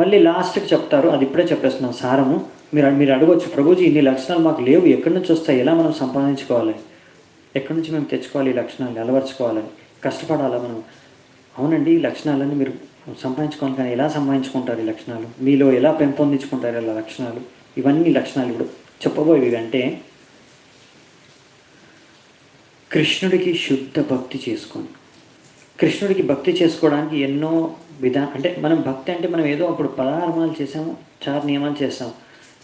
మళ్ళీ లాస్ట్కి చెప్తారు, అది ఇప్పుడే చెప్పేస్తున్నాం సారము. మీరు అడగవచ్చు, ప్రభుజీ ఇన్ని లక్షణాలు మాకు లేవు, ఎక్కడి నుంచి వస్తాయి, ఎలా మనం సంపాదించుకోవాలి, ఎక్కడి నుంచి మేము తెచ్చుకోవాలి, ఈ లక్షణాలను అలవర్చుకోవాలని కష్టపడాలా మనం? అవునండి, ఈ లక్షణాలన్నీ మీరు సంపాదించుకోవాలి, కానీ ఎలా సంపాదించుకుంటారు ఈ లక్షణాలు, మీలో ఎలా పెంపొందించుకుంటారు ఇలా లక్షణాలు? ఇవన్నీ లక్షణాలు ఇప్పుడు చెప్పబోయేవి. అంటే కృష్ణుడికి శుద్ధ భక్తి చేసుకోండి. కృష్ణుడికి భక్తి చేసుకోవడానికి ఎన్నో అంటే మనం భక్తి అంటే మనం ఏదో అప్పుడు 16 నియమాలు చేసాము, 4 నియమాలు చేసాము,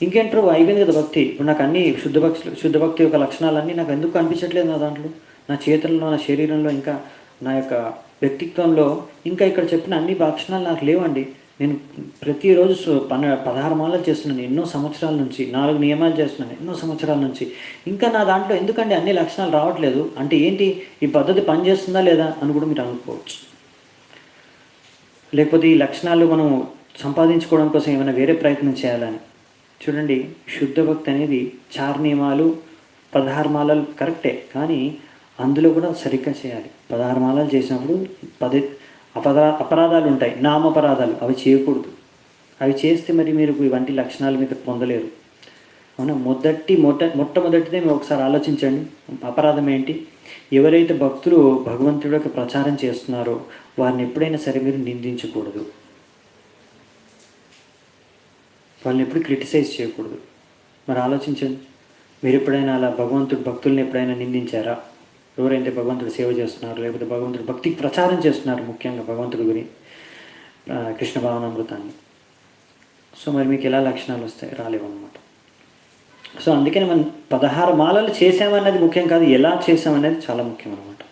ఇంకేంటో అయిపోయింది కదా భక్తి. ఇప్పుడు నాకు అన్ని శుద్ధ భక్తి యొక్క లక్షణాలన్నీ నాకు ఎందుకు కనిపించట్లేదు నా దాంట్లో, నా చేతుల్లో, నా శరీరంలో, ఇంకా నా యొక్క వ్యక్తిత్వంలో, ఇంకా ఇక్కడ చెప్పిన అన్ని లక్షణాలు నాకు లేవండి. నేను ప్రతిరోజు 16 మాలలు చేస్తున్నాను ఎన్నో సంవత్సరాల నుంచి, 4 నియమాలు చేస్తున్నాను ఎన్నో సంవత్సరాల నుంచి, ఇంకా నా దాంట్లో ఎందుకండి అన్ని లక్షణాలు రావట్లేదు అంటే ఏంటి, ఈ పద్ధతి పనిచేస్తుందా లేదా అని కూడా మీరు అనుకోవచ్చు. లేకపోతే ఈ లక్షణాలు మనం సంపాదించుకోవడం కోసం ఏమైనా వేరే ప్రయత్నం చేయాలని. చూడండి, శుద్ధ భక్తి అనేది 4 నియమాలు 16 మాలలు కరెక్టే, కానీ అందులో కూడా సరిగ్గా చేయాలి. 16 మాలలు చేసినప్పుడు 10 అపరాధాలు ఉంటాయి, నామపరాధాలు, అవి చేయకూడదు. అవి చేస్తే మరి మీరు ఇవంటి లక్షణాలు మీరు పొందలేరు. అవునా? మొట్టమొదటిదే మీరు ఒకసారి ఆలోచించండి, అపరాధం ఏంటి? ఎవరైతే భక్తులు భగవంతుడి యొక్క ప్రచారం చేస్తున్నారో వారిని ఎప్పుడైనా సరే మీరు నిందించకూడదు, వాళ్ళని ఎప్పుడు క్రిటిసైజ్ చేయకూడదు. మరి ఆలోచించండి, మీరు ఎప్పుడైనా అలా భక్తుల్ని ఎప్పుడైనా నిందించారా? ఎవరైతే భగవంతుడు సేవ చేస్తున్నారు, లేకపోతే భగవంతుడు భక్తికి ప్రచారం చేస్తున్నారు, ముఖ్యంగా భగవంతుడి గురించి కృష్ణ భావనామృతాన్ని, సో మరి మీకు ఎలా లక్షణాలు వస్తాయి? రాలేవన్నమాట. సో అందుకని మనం 16 మాలలు చేసామన్నది ముఖ్యం కాదు, ఎలా చేసామనేది చాలా ముఖ్యం అనమాట.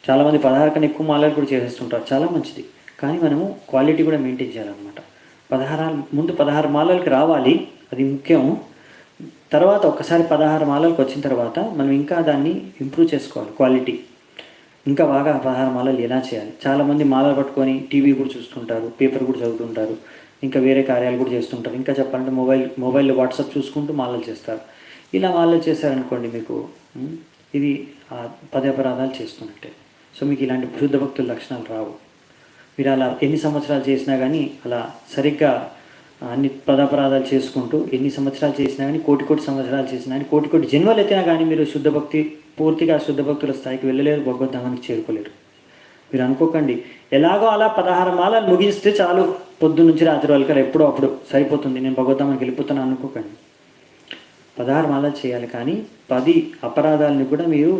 చాలామంది 16 కన్నా ఎక్కువ మాలలు కూడా చేసేస్తుంటారు, చాలా మంచిది, కానీ మనము క్వాలిటీ కూడా మెయింటైన్ చేయాలన్నమాట. 16 మాలలకి రావాలి, అది ముఖ్యం. తర్వాత ఒక్కసారి 16 మాలలకు వచ్చిన తర్వాత మనం ఇంకా దాన్ని ఇంప్రూవ్ చేసుకోవాలి, క్వాలిటీ ఇంకా బాగా 16 మాలలు ఎలా చేయాలి. చాలామంది మాలలు పట్టుకొని టీవీ కూడా చూస్తుంటారు, పేపర్ కూడా చదువుతుంటారు, ఇంకా వేరే కార్యాలు కూడా చేస్తుంటారు. ఇంకా చెప్పాలంటే మొబైల్లో వాట్సాప్ చూసుకుంటూ మాలలు చేస్తారు. ఇలా మాలలు చేశారనుకోండి, మీకు ఇది 10 అపరాధాలు చేస్తున్నట్టే. సో మీకు ఇలాంటి శుద్ధ భక్తుల లక్షణాలు రావు. మీరు అలా ఎన్ని సంవత్సరాలు చేసినా కానీ, అలా సరిగ్గా అన్ని పదాపరాధాలు చేసుకుంటూ ఎన్ని సంవత్సరాలు చేసినా కానీ, కోటి సంవత్సరాలు చేసినా కానీ, కోటి జన్మలు ఎత్తినా కానీ మీరు పూర్తిగా శుద్ధ భక్తుల స్థాయికి వెళ్ళలేరు, భగవద్ధామానికి చేరుకోలేరు. మీరు అనుకోకండి ఎలాగో అలా 16 మాలలు ముగిస్తే చాలు, పొద్దు నుంచి రాత్రి వరకు ఎప్పుడో అప్పుడు సరిపోతుంది, నేను భగవద్ధామానికి వెళ్ళిపోతాను అనుకోకండి. 16 మాలలు చేయాలి, కానీ 10 అపరాధాలని కూడా మీరు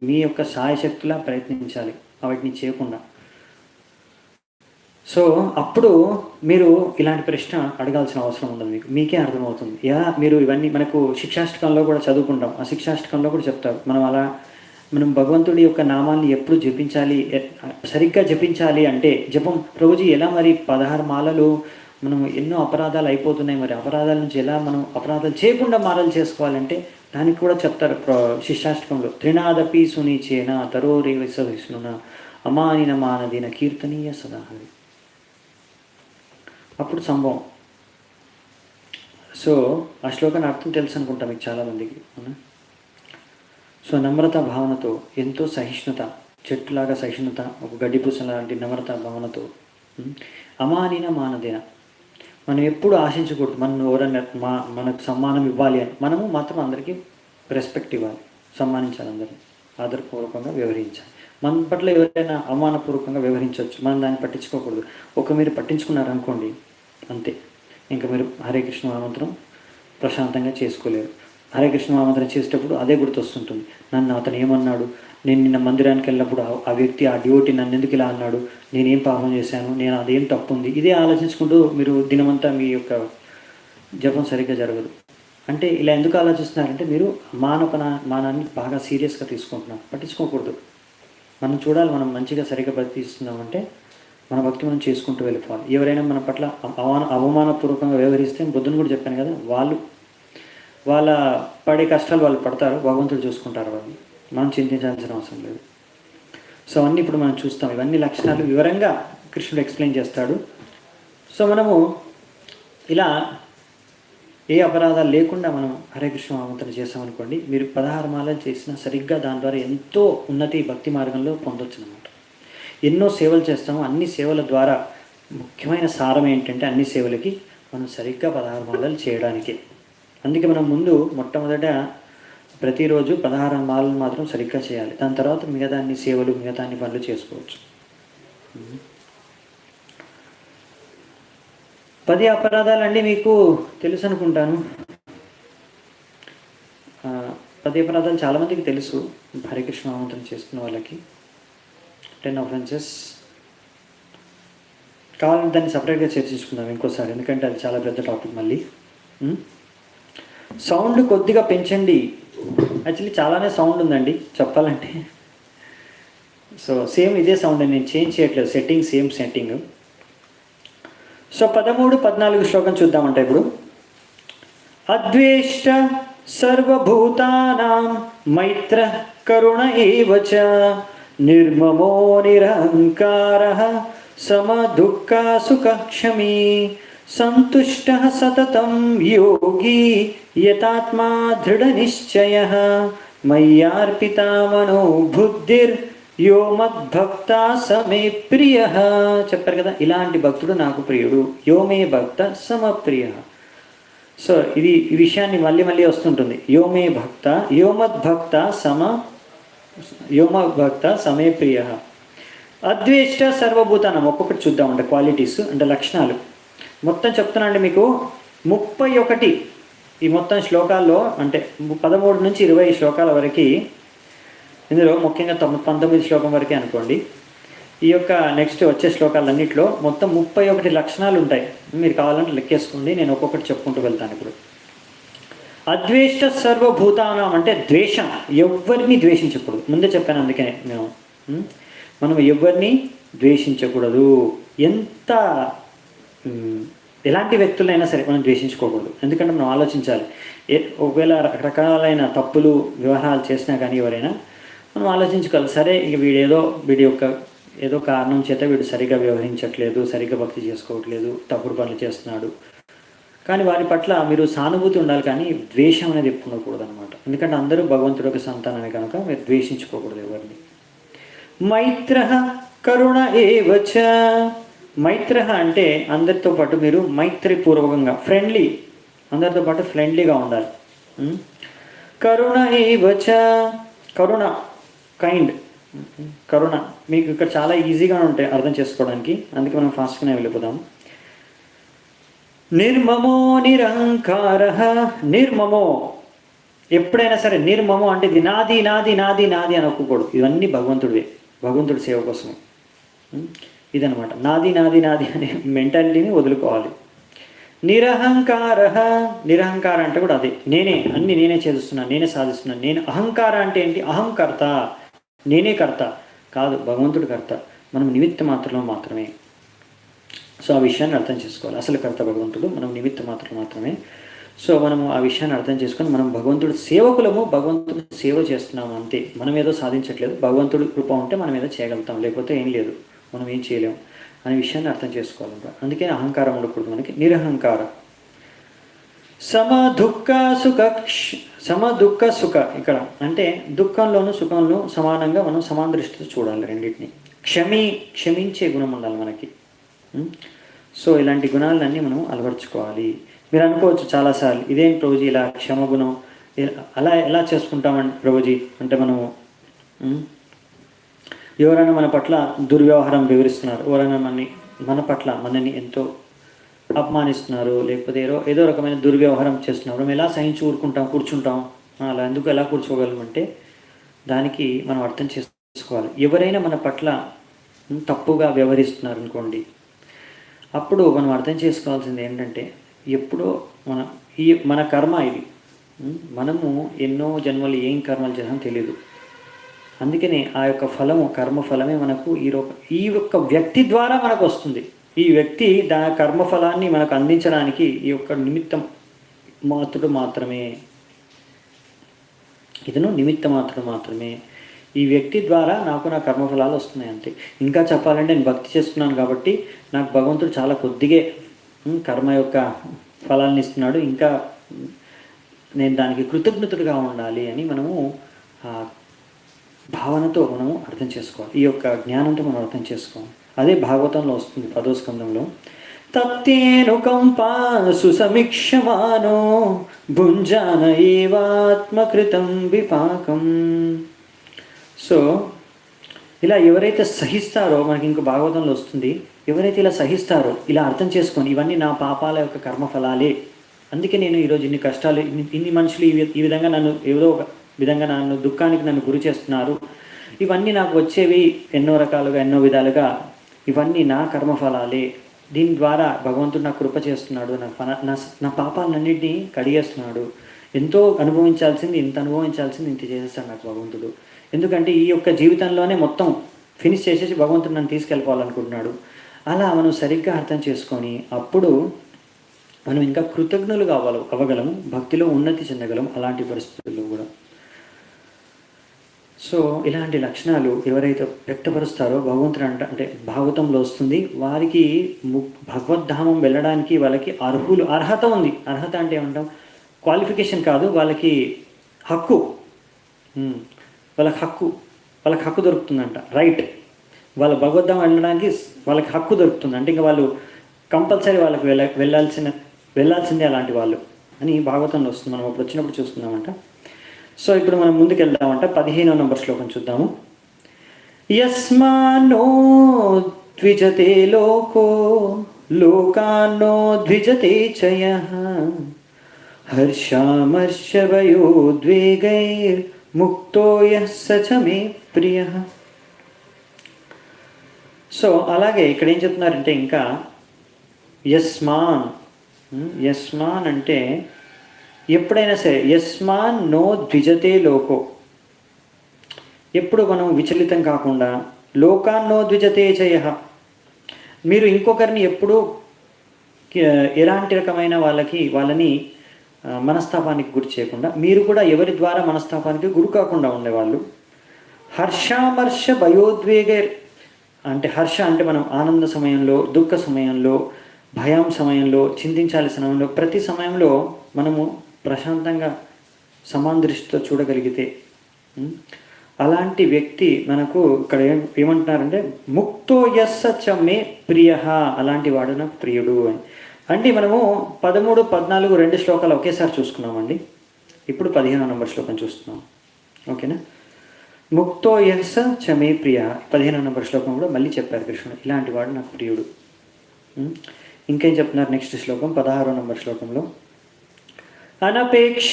మీ యొక్క సాయశక్తులా ప్రయత్నించాలి వాటిని చేయకుండా. సో అప్పుడు మీరు ఇలాంటి ప్రశ్న అడగాల్సిన అవసరం ఉండదు, మీకే అర్థమవుతుంది. మీరు ఇవన్నీ మనకు శిక్షాష్టకంలో కూడా చదువుకుంటాం, ఆ శిక్షాష్టకంలో కూడా చెప్తారు మనం భగవంతుడి యొక్క నామాన్ని ఎప్పుడు జపించాలి, సరిగ్గా జపించాలి అంటే జపం రోజు ఎలా, మరి 16 మాలలు మనం ఎన్నో అపరాధాలు అయిపోతున్నాయి, మరి అపరాధాల నుంచి ఎలా మనం అపరాధాలు చేయకుండా మాలలు చేసుకోవాలంటే దానికి కూడా చెప్తారు శిష్టాష్టకంలో. త్రినాదపి సునీచేన తరోరే విశ్వవిష్ణున అమానిన మానదిన కీర్తనీయ సదాహరి. అప్పుడు సంభవం. సో ఆ శ్లోకాన్ని అర్థం తెలుసు అనుకుంటా మీకు చాలామందికి. సో నమ్రత భావనతో, ఎంతో సహిష్ణుత, చెట్టులాగా సహిష్ణుత, ఒక గడ్డిపూస లాంటి నమ్రత భావనతో, అమానిన మానదిన, మనం ఎప్పుడు ఆశించకూడదు మనం ఎవరన్నా మనకు సమ్మానం ఇవ్వాలి అని. మనము మాత్రం అందరికీ రెస్పెక్ట్ ఇవ్వాలి, సమ్మానించాలి, అందరినీ ఆదరపూర్వకంగా వ్యవహరించాలి. మన పట్ల ఎవరైనా అవమానపూర్వకంగా వ్యవహరించవచ్చు, మనం దాన్ని పట్టించుకోకూడదు. మీరు పట్టించుకున్నారనుకోండి అంతే, ఇంకా మీరు హరే కృష్ణ మహామంత్రం ప్రశాంతంగా చేసుకోలేరు. హరే కృష్ణ మహామంత్రం చేసేటప్పుడు అదే గుర్తొస్తుంటుంది, నన్ను అతను ఏమన్నాడు, నేను నిన్న మందిరానికి వెళ్ళినప్పుడు ఆ వ్యక్తి ఆ డ్యూటీ నన్ను ఎందుకు ఇలా అన్నాడు, నేనేం పాపం చేశాను, నేను అదేం తప్పు ఉంది, ఇదే ఆలోచించుకుంటూ మీరు దినమంతా మీ యొక్క జపం సరిగ్గా జరగదు. అంటే ఇలా ఎందుకు ఆలోచిస్తున్నారంటే మీరు మానాన్ని బాగా సీరియస్గా తీసుకుంటున్నారు. పట్టించుకోకూడదు. మనం చూడాలి, మనం మంచిగా సరిగ్గా బతికిస్తున్నామంటే మన భక్తి మనం చేసుకుంటూ వెళ్ళిపోవాలి. ఎవరైనా మన పట్ల అవమానపూర్వకంగా వ్యవహరిస్తే బుద్ధుని కూడా చెప్పాను కదా, వాళ్ళ పడే కష్టాలు వాళ్ళు పడతారు, భగవంతుడు చూసుకుంటారు, వాళ్ళు మనం చింతించాల్సిన అవసరం లేదు. సో అవన్నీ ఇప్పుడు మనం చూస్తాం, ఇవన్నీ లక్షణాలు వివరంగా కృష్ణుడు ఎక్స్ప్లెయిన్ చేస్తాడు. సో మనము ఇలా ఏ అపరాధాలు లేకుండా మనం హరే కృష్ణ మహామంత్రం చేస్తామనుకోండి, మీరు 16 మాలలు చేసినా సరిగ్గా దాని ద్వారా ఎంతో ఉన్నతి భక్తి మార్గంలో పొందొచ్చు అనమాట. ఎన్నో సేవలు చేస్తాము, అన్ని సేవల ద్వారా ముఖ్యమైన సారం ఏంటంటే అన్ని సేవలకి మనం సరిగ్గా 16 మాలలు చేయడానికే. అందుకే మనం మొట్టమొదట ప్రతిరోజు 16 మాలలు మాత్రం సరిగ్గా చేయాలి. దాని తర్వాత మిగతా అన్ని సేవలు, మిగతా అన్ని పనులు చేసుకోవచ్చు. 10 అపరాధాలండి మీకు తెలుసు అనుకుంటాను. 10 అపరాధాలు చాలామందికి తెలుసు, హరే కృష్ణ మహామంత్రం చేస్తున్న వాళ్ళకి. 10 offenses కావాలంటే దాన్ని సపరేట్గా చర్చించుకుందాం ఇంకోసారి, ఎందుకంటే అది చాలా పెద్ద టాపిక్. మళ్ళీ సౌండ్ కొద్దిగా పెంచండి. యాక్చువల్లీ చాలానే సౌండ్ ఉందండి చెప్పాలంటే. సో సేమ్ ఇదే సౌండ్, నేను చేంజ్ చేయట్లేదు, సేమ్ సెట్టింగ్. సో 13, 14 శ్లోకం చూద్దామంటే ఇప్పుడు. అద్వేష్ట సర్వభూతానాం మైత్ర కరుణ ఏవ చ నిర్మమో నిరహంకారః సమదుఃఖ సుఖక్షమీ సంతుష్టః సతతం యోగి యతాత్మా దృఢనిశ్చయః మయ్యార్పితా మనో బుద్ధిర్ యో మద్భక్త సమే ప్రియః. చెప్పారు కదా, ఇలాంటి భక్తుడు నాకు ప్రియుడు, యో మే భక్త సమ ప్రియః. సో ఈ విషయాన్ని మళ్ళీ వస్తుంటుంది. యో మే భక్త, యో మద్భక్త సమే ప్రియః. అద్వేష్ట సర్వభూతానం, ఒక్కొక్కటి చూద్దామంటే క్వాలిటీస్ అంటే లక్షణాలు మొత్తం చెప్తున్నాండి మీకు. 31 ఈ మొత్తం శ్లోకాల్లో, అంటే 13 నుంచి 20 శ్లోకాల వరకు, ఇందులో ముఖ్యంగా 19 శ్లోకం వరకే అనుకోండి. ఈ యొక్క నెక్స్ట్ వచ్చే శ్లోకాలన్నింటిలో మొత్తం 31 లక్షణాలు ఉంటాయి. మీరు కావాలంటే లెక్కేసుకోండి, నేను ఒక్కొక్కటి చెప్పుకుంటూ వెళ్తాను ఇప్పుడు. అద్వేష్ట సర్వభూతానం అంటే ద్వేషం, ఎవరిని ద్వేషించకూడదు. ముందే చెప్పాను, అందుకనే మనం ఎవరిని ద్వేషించకూడదు. ఎలాంటి వ్యక్తులైనా సరే మనం ద్వేషించుకోకూడదు. ఎందుకంటే మనం ఆలోచించాలి, ఒకవేళ రకరకాలైన తప్పులు వ్యవహారాలు చేసినా కానీ ఎవరైనా మనం ఆలోచించుకోవాలి. సరే, ఇక వీడి యొక్క ఏదో కారణం చేత వీడు సరిగ్గా వ్యవహరించట్లేదు, సరిగ్గా భక్తి చేసుకోవట్లేదు, తప్పుడు పనులు చేస్తున్నాడు, కానీ వారి పట్ల మీరు సానుభూతి ఉండాలి, కానీ ద్వేషం అనేది ఎప్పుడు ఉండకూడదు అనమాట. ఎందుకంటే అందరూ భగవంతుడి యొక్క సంతానమే కనుక మీరు ద్వేషించుకోకూడదు ఎవరిని. మైత్ర కరుణ ఏవచ. మైత్ర అంటే అందరితో పాటు మీరు మైత్రిపూర్వకంగా అందరితో పాటు ఫ్రెండ్లీగా ఉండాలి. కరుణ ఏవచ, కరుణ కైండ్, కరుణ మీకు ఇక్కడ చాలా ఈజీగా ఉంటాయి అర్థం చేసుకోవడానికి, అందుకే మనం ఫాస్ట్గానే వెళ్ళిపోదాం. నిర్మమో నిరహంకార. నిర్మమో, ఎప్పుడైనా సరే నిర్మమో అంటే ఇది నాది నాది నాది నాది అని ఒప్పుకోడు. ఇవన్నీ భగవంతుడివే, భగవంతుడి సేవ కోసం. ఇదనమాట నాది నాది నాది అనే మెంటాలిటీని వదులుకోవాలి. నిరహంకార. నిరహంకార అంటే కూడా అదే, నేనే అన్ని నేనే చేస్తున్నాను, నేనే సాధిస్తున్నాను. నేను అహంకార అంటే ఏంటి? అహంకర్త, నేనే కర్త కాదు, భగవంతుడు కర్త, మనం నిమిత్త మాత్రమే. సో ఆ విషయాన్ని అర్థం చేసుకోవాలి. అసలు కర్త భగవంతుడు, మనం నిమిత్త మాత్రమే. సో మనము ఆ విషయాన్ని అర్థం చేసుకొని మనం భగవంతుడు సేవకులము, భగవంతుడు సేవ చేస్తున్నాము అంతే. మనం ఏదో సాధించట్లేదు, భగవంతుడు కృప ఉంటే మనం ఏదో చేయగలుగుతాం, లేకపోతే ఏం లేదు, మనం ఏం చేయలేము అనే విషయాన్ని అర్థం చేసుకోవాలంట. అందుకే అహంకారం ఉండకూడదు మనకి. నిరహంకారం. సమ దుఃఖ సుఖ. ఇక్కడ అంటే దుఃఖంలోను సుఖంలో సమానంగా మనం సమాన దృష్టితో చూడాలి రెండింటిని. క్షమించే గుణం ఉండాలి మనకి. సో ఇలాంటి గుణాలన్నీ మనం అలవర్చుకోవాలి. మీరు అనుకోవచ్చు చాలాసార్లు, ఇదేం ప్రభుజీ ఇలా క్షమగుణం అలా ఎలా చేసుకుంటామని ప్రభుజీ అంటే, మనము ఎవరైనా మన పట్ల దుర్వ్యవహారం వివరిస్తున్నారు, ఎవరైనా మన పట్ల మనని ఎంతో అపమానిస్తున్నారు, లేకపోతే ఏదో రకమైన దుర్వ్యవహారం చేస్తున్నారు, మనం ఎలా సహించి కూర్చుంటాం? అలా ఎందుకు ఎలా కూర్చోగలమంటే దానికి మనం అర్థం చేసుకోవాలి. ఎవరైనా మన పట్ల తప్పుగా వ్యవహరిస్తున్నారు అనుకోండి, అప్పుడు మనం అర్థం చేసుకోవాల్సింది ఏంటంటే, ఎప్పుడో మన కర్మ ఇది, మనము ఎన్నో జన్మలు ఏం కర్మలు చేసామో తెలియదు. అందుకనే ఆ యొక్క ఫలము, కర్మఫలమే మనకు ఈ యొక్క వ్యక్తి ద్వారా మనకు వస్తుంది. ఈ వ్యక్తి కర్మఫలాన్ని మనకు అందించడానికి ఈ యొక్క నిమిత్తం మాత్రమే, ఇతను నిమిత్త మాత్రమే. ఈ వ్యక్తి ద్వారా నాకు నా కర్మఫలాలు వస్తున్నాయి అంతే. ఇంకా చెప్పాలంటే నేను భక్తి చేస్తున్నాను కాబట్టి నాకు భగవంతుడు చాలా కొద్దిగే కర్మ యొక్క ఫలాన్ని ఇస్తున్నాడు, ఇంకా నేను దానికి కృతజ్ఞతుడిగా ఉండాలి అని మనము భావనతో మనము అర్థం చేసుకోవాలి. ఈ యొక్క జ్ఞానంతో మనం అర్థం చేసుకోవాలి. అదే భాగవతంలో వస్తుంది 10వ స్కందంలో. తత్తేను కంపాసు సమీక్షమానో భుంజాన ఏవాత్మకృతం విపాకం. సో ఇలా ఎవరైతే సహిస్తారో, మనకి ఇంకో భాగవతంలో వస్తుంది, ఎవరైతే ఇలా సహిస్తారో, ఇలా అర్థం చేసుకొని ఇవన్నీ నా పాపాల యొక్క కర్మఫలాలే, అందుకే నేను ఈరోజు ఇన్ని కష్టాలు, ఇన్ని మనుషులు ఈ విధంగా నన్ను ఏదో ఒక విధంగా దుఃఖానికి నన్ను గురి చేస్తున్నారు, ఇవన్నీ నాకు వచ్చేవి ఎన్నో రకాలుగా ఎన్నో విధాలుగా, ఇవన్నీ నా కర్మఫలాలే, దీని ద్వారా భగవంతుడు నాకు కృప చేస్తున్నాడు, నా పాపాలన్నింటినీ కడిగేస్తున్నాడు, ఎంతో అనుభవించాల్సింది ఇంత చేసేస్తాడు నాకు భగవంతుడు. ఎందుకంటే ఈ యొక్క జీవితంలోనే మొత్తం ఫినిష్ చేసేసి భగవంతుడు నన్ను తీసుకెళ్ళిపోవాలనుకుంటున్నాడు. అలా మనం సరిగ్గా అర్థం చేసుకొని అప్పుడు మనం ఇంకా కృతజ్ఞులు అవ్వగలము, భక్తిలో ఉన్నతి చెందగలం అలాంటి పరిస్థితుల్లో కూడా. సో ఇలాంటి లక్షణాలు ఎవరైతే వ్యక్తపరుస్తారో భగవంతుడు అంటే భాగవతంలో వస్తుంది, వారికి భగవద్ధామం వెళ్ళడానికి వాళ్ళకి అర్హత ఉంది. అర్హత అంటే ఏమంటాం, క్వాలిఫికేషన్ కాదు, వాళ్ళకి హక్కు, వాళ్ళకి హక్కు దొరుకుతుందంట, రైట్. వాళ్ళ భగవద్ధామం వెళ్ళడానికి వాళ్ళకి హక్కు దొరుకుతుంది. అంటే ఇంకా వాళ్ళు కంపల్సరీ వాళ్ళకి వెళ్ళాల్సిందే అలాంటి వాళ్ళు అని భాగవతంలో వస్తుంది. మనం అప్పుడు వచ్చినప్పుడు చూసుకుందామంట. సో ఇప్పుడు మనం ముందుకు వెళ్దామంట. 15వ నంబర్ శ్లోకం చూద్దాము. యస్మాన్నో ద్విజతే లోకో లోకాన్నో ద్విజతే చయః హర్షామర్షభయోద్వేగైర్ముక్తో యః స చ మే ప్రియః. సో అలాగే ఇక్కడ ఏం చెప్తున్నారంటే, ఇంకా యస్మాన్ అంటే ఎప్పుడైనా సరే, యస్మాన్ నో ద్విజతే లోకో, ఎప్పుడు మనం విచలితం కాకుండా, లోకాన్నో ద్విజతే చయః, మీరు ఇంకొకరిని ఎప్పుడు ఎలాంటి రకమైన వాళ్ళని మనస్తాపానికి గురి చేయకుండా, మీరు కూడా ఎవరి ద్వారా మనస్తాపానికి గురి కాకుండా ఉండేవాళ్ళు. హర్షామర్ష భయోద్వేగ అంటే, హర్ష అంటే మనం ఆనంద సమయంలో, దుఃఖ సమయంలో, భయం సమయంలో, చింతించాల్సిన సమయంలో, ప్రతి సమయంలో మనము ప్రశాంతంగా సమాన దృష్టితో చూడగలిగితే, అలాంటి వ్యక్తి మనకు ఇక్కడ ఏమంటున్నారంటే ముక్తో యస్స చ మే ప్రియః, అలాంటి వాడు నాకు ప్రియుడు అని. అంటే మనము 13, 14 2 శ్లోకాలు ఒకేసారి చూసుకున్నామండి. ఇప్పుడు 15వ నంబర్ శ్లోకం చూస్తున్నాం. ఓకేనా? ముక్తో యస్స చ మే ప్రియ 15వ నంబర్ శ్లోకం కూడా మళ్ళీ చెప్పారు కృష్ణుడు, ఇలాంటి వాడు నాకు ప్రియుడు. ఇంకేం చెప్తున్నారు నెక్స్ట్ శ్లోకం 16వ నంబర్ శ్లోకంలో, అనపేక్ష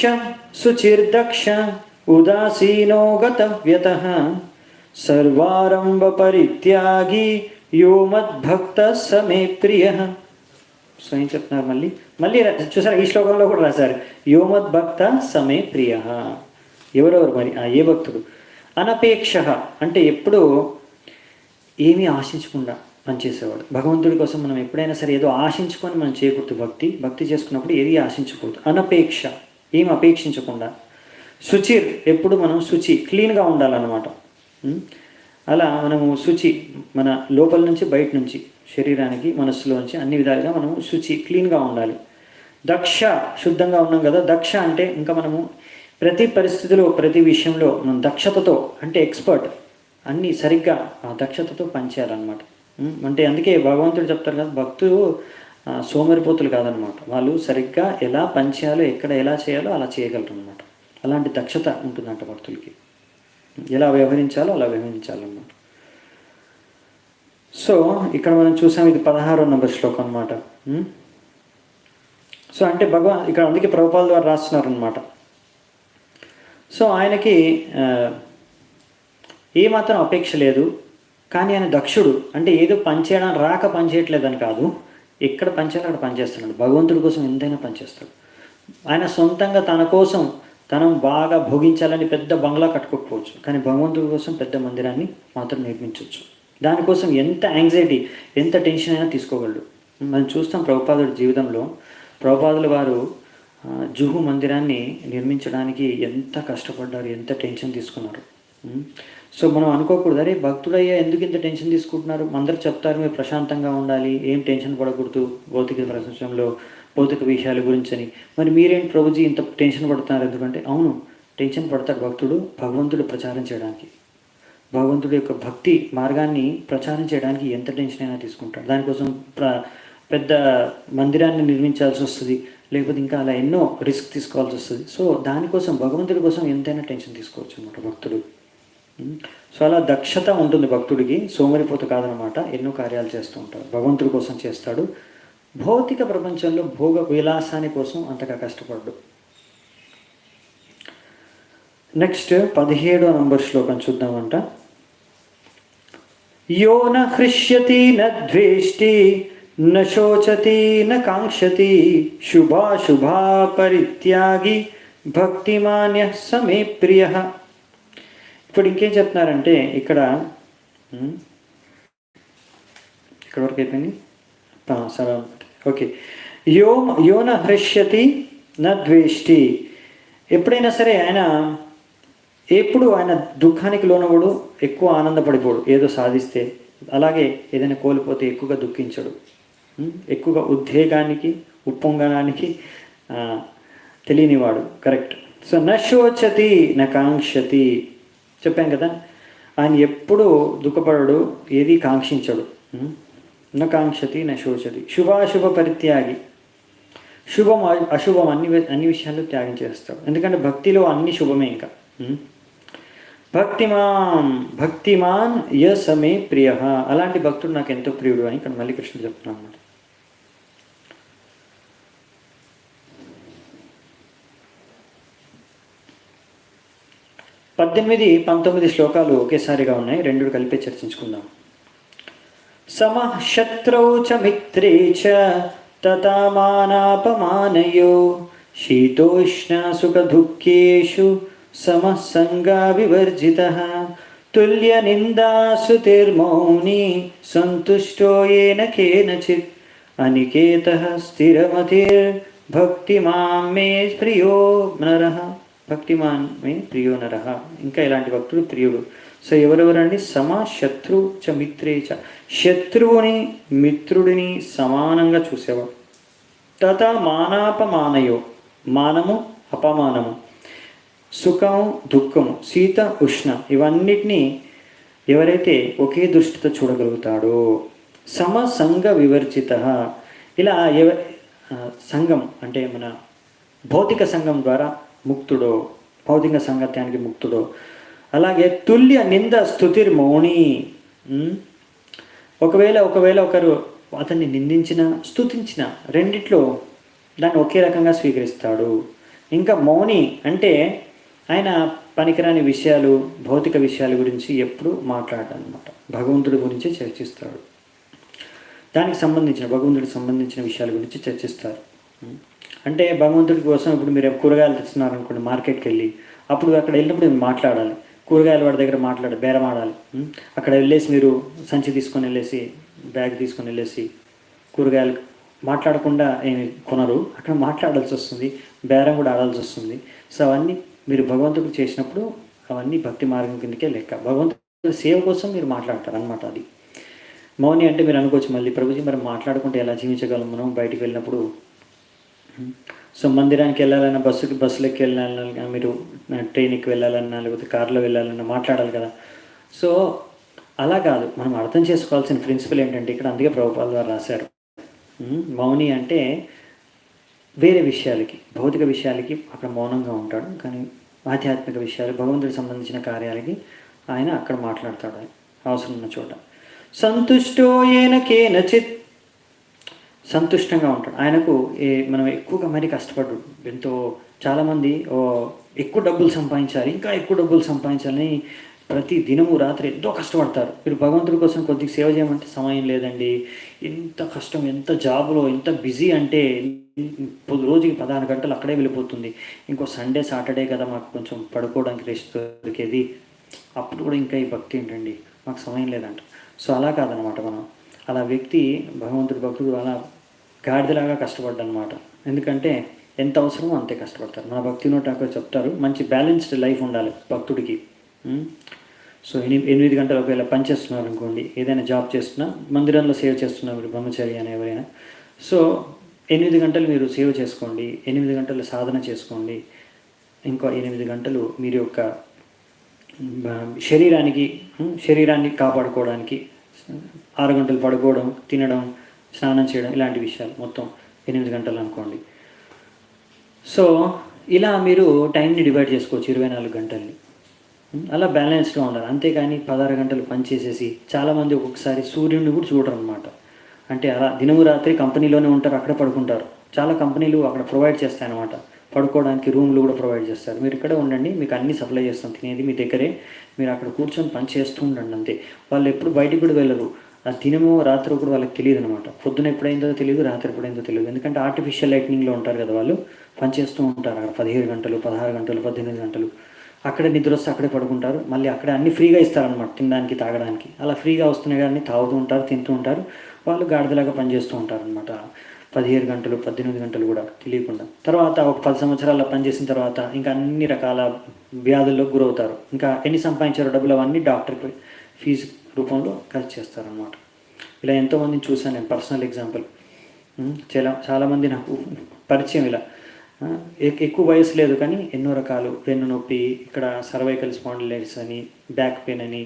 శుచిర్దక్ష ఉదాసీనో గతవ్యతః సర్వారంభ పరిత్యాగి యో మద్భక్త స మే ప్రియః. సో ఏం చెప్తున్నారు మళ్ళీ మళ్ళీ చూసారు, ఈ శ్లోకంలో కూడా రాశారు యో మద్భక్త స మే ప్రియః. ఎవరెవరు మరి ఏ భక్తుడు? అనపేక్ష అంటే ఎప్పుడూ ఏమీ ఆశించకుండా పనిచేసేవాడు. భగవంతుడి కోసం మనం ఎప్పుడైనా సరే ఏదో ఆశించుకొని మనం చేయకూడదు. భక్తి చేసుకున్నప్పుడు ఏది ఆశించకూడదు. అనపేక్ష, ఏం అపేక్షించకుండా. శుచిర్, ఎప్పుడు మనం శుచి క్లీన్గా ఉండాలన్నమాట. అలా మనము శుచి, మన లోపల నుంచి బయట నుంచి, శరీరానికి మనస్సులోంచి అన్ని విధాలుగా మనము శుచి క్లీన్గా ఉండాలి. దక్ష, శుద్ధంగా ఉన్నాం కదా. దక్ష అంటే ఇంకా మనము ప్రతి పరిస్థితిలో ప్రతి విషయంలో మనం దక్షతతో, అంటే ఎక్స్పర్ట్, అన్నీ సరిగ్గా ఆ దక్షతతో పనిచేయాలన్నమాట. అంటే అందుకే భగవంతుడు చెప్తారు కదా, భక్తులు సోమరిపోతులు కాదనమాట. వాళ్ళు సరిగ్గా ఎలా పనిచేయాలో, ఎక్కడ ఎలా చేయాలో అలా చేయగలరు అనమాట. అలాంటి దక్షత ఉంటుందంట భక్తులకి. ఎలా వ్యవహరించాలో అలా వ్యవహరించాలన్నమాట. సో ఇక్కడ మనం చూసాం, ఇది 16వ నంబర్ శ్లోకం అనమాట. సో అంటే ఇక్కడ అందుకే ప్రభుపాల ద్వారా రాస్తున్నారనమాట. సో ఆయనకి ఏమాత్రం అపేక్ష లేదు, కానీ ఆయన దక్షుడు. అంటే ఏదో పనిచేయడం రాక పనిచేయట్లేదని కాదు, ఎక్కడ పనిచేయాలో అక్కడ పనిచేస్తున్నాడు. భగవంతుడి కోసం ఎంతైనా పనిచేస్తాడు. ఆయన సొంతంగా తన కోసం తనం బాగా భోగించాలని పెద్ద బంగ్లా కట్టుకోకపోవచ్చు, కానీ భగవంతుడి కోసం పెద్ద మందిరాన్ని మాత్రం నిర్మించవచ్చు. దానికోసం ఎంత యాంగ్జైటీ, ఎంత టెన్షన్ అయినా తీసుకోగలడు. మనం చూస్తాం ప్రభుపాదుడి జీవితంలో, ప్రభుపాదుల వారు జుహు మందిరాన్ని నిర్మించడానికి ఎంత కష్టపడ్డారు, ఎంత టెన్షన్ తీసుకున్నారు. సో మనం అనుకోకూడదు, అరే భక్తుడయ్యా ఎందుకు ఇంత టెన్షన్ తీసుకుంటున్నారు, అందరు చెప్తారు మీరు ప్రశాంతంగా ఉండాలి, ఏం టెన్షన్ పడకూడదు భౌతిక ప్రపంచంలో భౌతిక విషయాల గురించి అని. మరి మీరేంటి ప్రభుజీ ఇంత టెన్షన్ పడుతున్నారు ఎందుకంటే, అవును టెన్షన్ పడతాడు భక్తుడు భగవంతుడు ప్రచారం చేయడానికి. భగవంతుడి యొక్క భక్తి మార్గాన్ని ప్రచారం చేయడానికి ఎంత టెన్షన్ అయినా తీసుకుంటాడు. దానికోసం పెద్ద మందిరాన్ని నిర్మించాల్సి వస్తుంది, లేకపోతే ఇంకా అలా ఎన్నో రిస్క్ తీసుకోవాల్సి వస్తుంది. సో దానికోసం భగవంతుడి కోసం ఎంతైనా టెన్షన్ తీసుకోవచ్చు అనమాట భక్తుడు. సో అలా దక్షత ఉంటుంది భక్తుడికి, సోమరిపోత కాదనమాట. ఎన్నో కార్యాలు చేస్తూ ఉంటాడు, భగవంతుడి కోసం చేస్తాడు. భౌతిక ప్రపంచంలో భోగ విలాసాని కోసం అంతగా కష్టపడ్డు. నెక్స్ట్ 17వ నంబర్ శ్లోకం చూద్దామంట. యో న హృష్యతి న ద్వేష్టి న శోచతి న కాంక్షతి శుభాశుభా పరిత్యాగి భక్తిమాన్య స మే ప్రియః. ఇప్పుడు ఇంకేం చెప్తున్నారంటే ఇక్కడ వరకు అయిపోయింది. సరే ఓకే. యోన హృష్యతి న ద్వేష్టి. ఎప్పుడైనా సరే ఆయన దుఃఖానికి లోనవుడు, ఎక్కువ ఆనందపడిపోడు ఏదో సాధిస్తే. అలాగే ఏదైనా కోల్పోతే ఎక్కువగా దుఃఖించడు, ఎక్కువగా ఉద్వేగానికి ఉప్పొంగడానికి తెలియనివాడు. కరెక్ట్. సో న శోచతి న కాంక్షతి, చెప్పాం కదా, ఆయన ఎప్పుడు దుఃఖపడడు, ఏది కాంక్షించడు. న కాంక్షతి న శోచతి. శుభాశుభ పరిత్యాగి, శుభం అశుభం అన్ని విషయాల్లో త్యాగం చేస్తాడు. ఎందుకంటే భక్తిలో అన్ని శుభమే. ఇంకా భక్తిమాన్ య స మే ప్రియః. అలాంటి భక్తుడు నాకు ఎంతో ప్రియుడు అని ఇక్కడ మళ్ళీ కృష్ణుడు చెప్తున్నాను అన్నమాట. పద్దెనిమిది 19 శ్లోకాలు ఒకేసారిగా ఉన్నాయి, రెండు కలిపి చర్చించుకుందాం. సమః శత్రౌ చ మిత్రే చ తథా మానాపమానయో శీతోష్ణ సుఖ దుఃఖేషు సమః సంగా వివర్జితః తుల్య నిందాసుతిర్మౌని సంతుష్టో ఏన కేనచిత్ అనికేతః స్థిరమతిర్ భక్తిమాన్ మే ప్రియో నరః. భక్తిమాన్ మే ప్రియో నరః. ఇంకా ఇలాంటి భక్తుడు ప్రియుడు. సో ఎవరెవరండి? సమ శత్రు చ మిత్రే చ. శత్రువుని మిత్రుడిని సమానంగా చూసేవాడు. తథా మానాపమానయో, మానము అపమానము, సుఖము దుఃఖము, శీత ఉష్ణ, ఇవన్నిటినీ ఎవరైతే ఒకే దృష్టితో చూడగలుగుతాడో, సమసంగ వివర్జిత. ఇలా సంఘం అంటే మన భౌతిక సంఘం ద్వారా ముక్తుడో, భౌతిక సంగత్యానికి ముక్తుడో, అలాగే తుల్య నింద స్తుతిర్మౌని. ఒకవేళ ఒకరు అతన్ని నిందించిన స్తుతించిన రెండిట్లో దాన్ని ఒకే రకంగా స్వీకరిస్తాడు. ఇంకా మౌని అంటే ఆయన పనికిరాని విషయాలు, భౌతిక విషయాల గురించి ఎప్పుడు మాట్లాడటం అనమాట. భగవంతుడి గురించి చర్చిస్తాడు, దానికి సంబంధించిన భగవంతుడికి సంబంధించిన విషయాల గురించి చర్చిస్తారు. అంటే భగవంతుడి కోసం ఇప్పుడు మీరు కూరగాయలు తెస్తున్నారనుకోండి మార్కెట్కి వెళ్ళి, అప్పుడు అక్కడ వెళ్ళినప్పుడు మీరు మాట్లాడాలి, కూరగాయల వాడి దగ్గర బేరం ఆడాలి. అక్కడ వెళ్ళేసి మీరు సంచి తీసుకొని వెళ్ళేసి, బ్యాగ్ తీసుకొని వెళ్ళేసి కూరగాయలు మాట్లాడకుండా ఏమి కొనరు, అక్కడ మాట్లాడాల్సి వస్తుంది, బేరం కూడా ఆడాల్సి వస్తుంది. సో అవన్నీ మీరు భగవంతుడికి చేసినప్పుడు అవన్నీ భక్తి మార్గం కిందకే లెక్క. భగవంతుడి సేవ కోసం మీరు మాట్లాడతారు అనమాట. అది మౌని అంటే మీరు అనుకోవచ్చు మళ్ళీ ప్రభుజీ మరి మాట్లాడుకుంటే ఎలా జీవించగలం మనం బయటికి వెళ్ళినప్పుడు. సో మందిరానికి వెళ్ళాలన్నా, బస్సులకి వెళ్ళాలన్నా, మీరు ట్రైన్కి వెళ్ళాలన్నా, లేకపోతే కారులో వెళ్ళాలన్నా మాట్లాడాలి కదా. సో అలా కాదు, మనం అర్థం చేసుకోవాల్సిన ప్రిన్సిపల్ ఏంటంటే ఇక్కడ, అందుకే ప్రభుపాద గారు రాశారు, మౌని అంటే వేరే విషయాలకి, భౌతిక విషయాలకి అక్కడ మౌనంగా ఉంటాడు, కానీ ఆధ్యాత్మిక విషయాలు, భగవంతుడికి సంబంధించిన కార్యాలకి ఆయన అక్కడ మాట్లాడతాడు అవసరం ఉన్న చోట. సంతుష్టో ఏన కేనచిత్, సంతుష్టంగా ఉంటాడు. ఆయనకు మనం ఎక్కువగా మరీ కష్టపడ్డు, ఎంతో చాలామంది ఎక్కువ డబ్బులు సంపాదించాలి, ఇంకా ఎక్కువ డబ్బులు సంపాదించాలని ప్రతి దినము రాత్రి ఎంతో కష్టపడతారు. మీరు భగవంతుడి కోసం కొద్దిగా సేవ చేయమంటే సమయం లేదండి, ఎంత కష్టం, ఎంత జాబులో ఎంత బిజీ అంటే రోజుకి 16 గంటలు అక్కడే వెళ్ళిపోతుంది, ఇంకో సండే సాటర్డే కదా మాకు కొంచెం పడుకోవడానికి రెస్ట్ దొరికేది, అప్పుడు కూడా ఇంకా ఈ భక్తి ఏంటండి మాకు సమయం లేదంట. సో అలా కాదనమాట. మనం అలా వ్యక్తి భగవంతుడి భక్తుడు అలా గాడిదలాగా కష్టపడ్డనమాట. ఎందుకంటే ఎంత అవసరమో అంతే కష్టపడతారు. నా భక్తి నోట్ నాకు చెప్తారు, మంచి బ్యాలెన్స్డ్ లైఫ్ ఉండాలి భక్తుడికి. సో 8 గంటలు ఒకవేళ పని చేస్తున్నారు అనుకోండి, ఏదైనా జాబ్ చేస్తున్నా, మందిరంలో సేవ చేస్తున్నారు మీరు బ్రహ్మచారి అని ఎవరైనా, సో 8 గంటలు మీరు సేవ చేసుకోండి, 8 గంటలు సాధన చేసుకోండి, ఇంకో 8 గంటలు మీరు యొక్క శరీరాన్ని కాపాడుకోవడానికి 6 గంటలు పడుకోవడం, తినడం, స్నానం చేయడం, ఇలాంటి విషయాలు మొత్తం 8 గంటలు అనుకోండి. సో ఇలా మీరు టైంని డివైడ్ చేసుకోవచ్చు 24 గంటల్ని. అలా బ్యాలెన్స్గా ఉండాలి. అంతేకాని 16 గంటలు పనిచేసేసి, చాలామంది ఒక్కొక్కసారి సూర్యుడిని కూడా చూడరు అనమాట. అంటే అలా దినము రాత్రి కంపెనీలోనే ఉంటారు, అక్కడే పడుకుంటారు. చాలా కంపెనీలు అక్కడ ప్రొవైడ్ చేస్తాయి అనమాట, పడుకోవడానికి రూమ్లు కూడా ప్రొవైడ్ చేస్తారు. మీరు ఇక్కడే ఉండండి, మీకు అన్నీ సప్లై చేస్తాం, తినేది మీ దగ్గరే, మీరు అక్కడ కూర్చొని పని చేస్తూ ఉండండి అంతే. వాళ్ళు ఎప్పుడు బయటికి కూడా వెళ్ళరు. ఆ దినము రాత్రి కూడా వాళ్ళకి తెలియదు అనమాట. పొద్దున ఎప్పుడైందో తెలియదు, రాత్రి ఎప్పుడైందో తెలియదు. ఎందుకంటే ఆర్టిఫిషియల్ లైట్నింగ్లో ఉంటారు కదా, వాళ్ళు పనిచేస్తూ ఉంటారు అక్కడ 15 గంటలు, 16 గంటలు, 18 గంటలు. అక్కడే నిద్ర వస్తే అక్కడే పడుకుంటారు, మళ్ళీ అక్కడే అన్నీ ఫ్రీగా ఇస్తారనమాట, తినడానికి తాగడానికి. అలా ఫ్రీగా వస్తున్నాయి కానీ తాగుతూ ఉంటారు, తింటూ ఉంటారు, వాళ్ళు గాడిదలాగా పనిచేస్తూ ఉంటారు అనమాట. 17 గంటలు, 18 గంటలు కూడా తెలియకుండా. తర్వాత ఒక 10 సంవత్సరాల పనిచేసిన తర్వాత ఇంకా అన్ని రకాల వ్యాధుల్లో గురవుతారు. ఇంకా ఎన్ని సంపాదించారో డబ్బులు అవన్నీ డాక్టర్కి ఫీజు రూపంలో ఖర్చు చేస్తారనమాట. ఇలా ఎంతోమందిని చూశాను నేను, పర్సనల్ ఎగ్జాంపుల్. చాలామంది నాకు పరిచయం. ఇలా ఎక్కువ వయసు లేదు కానీ ఎన్నో రకాలు, వెన్ను నొప్పి, ఇక్కడ సర్వైకల్ స్పాండిలైటిస్ అని, బ్యాక్ పెయిన్ అని,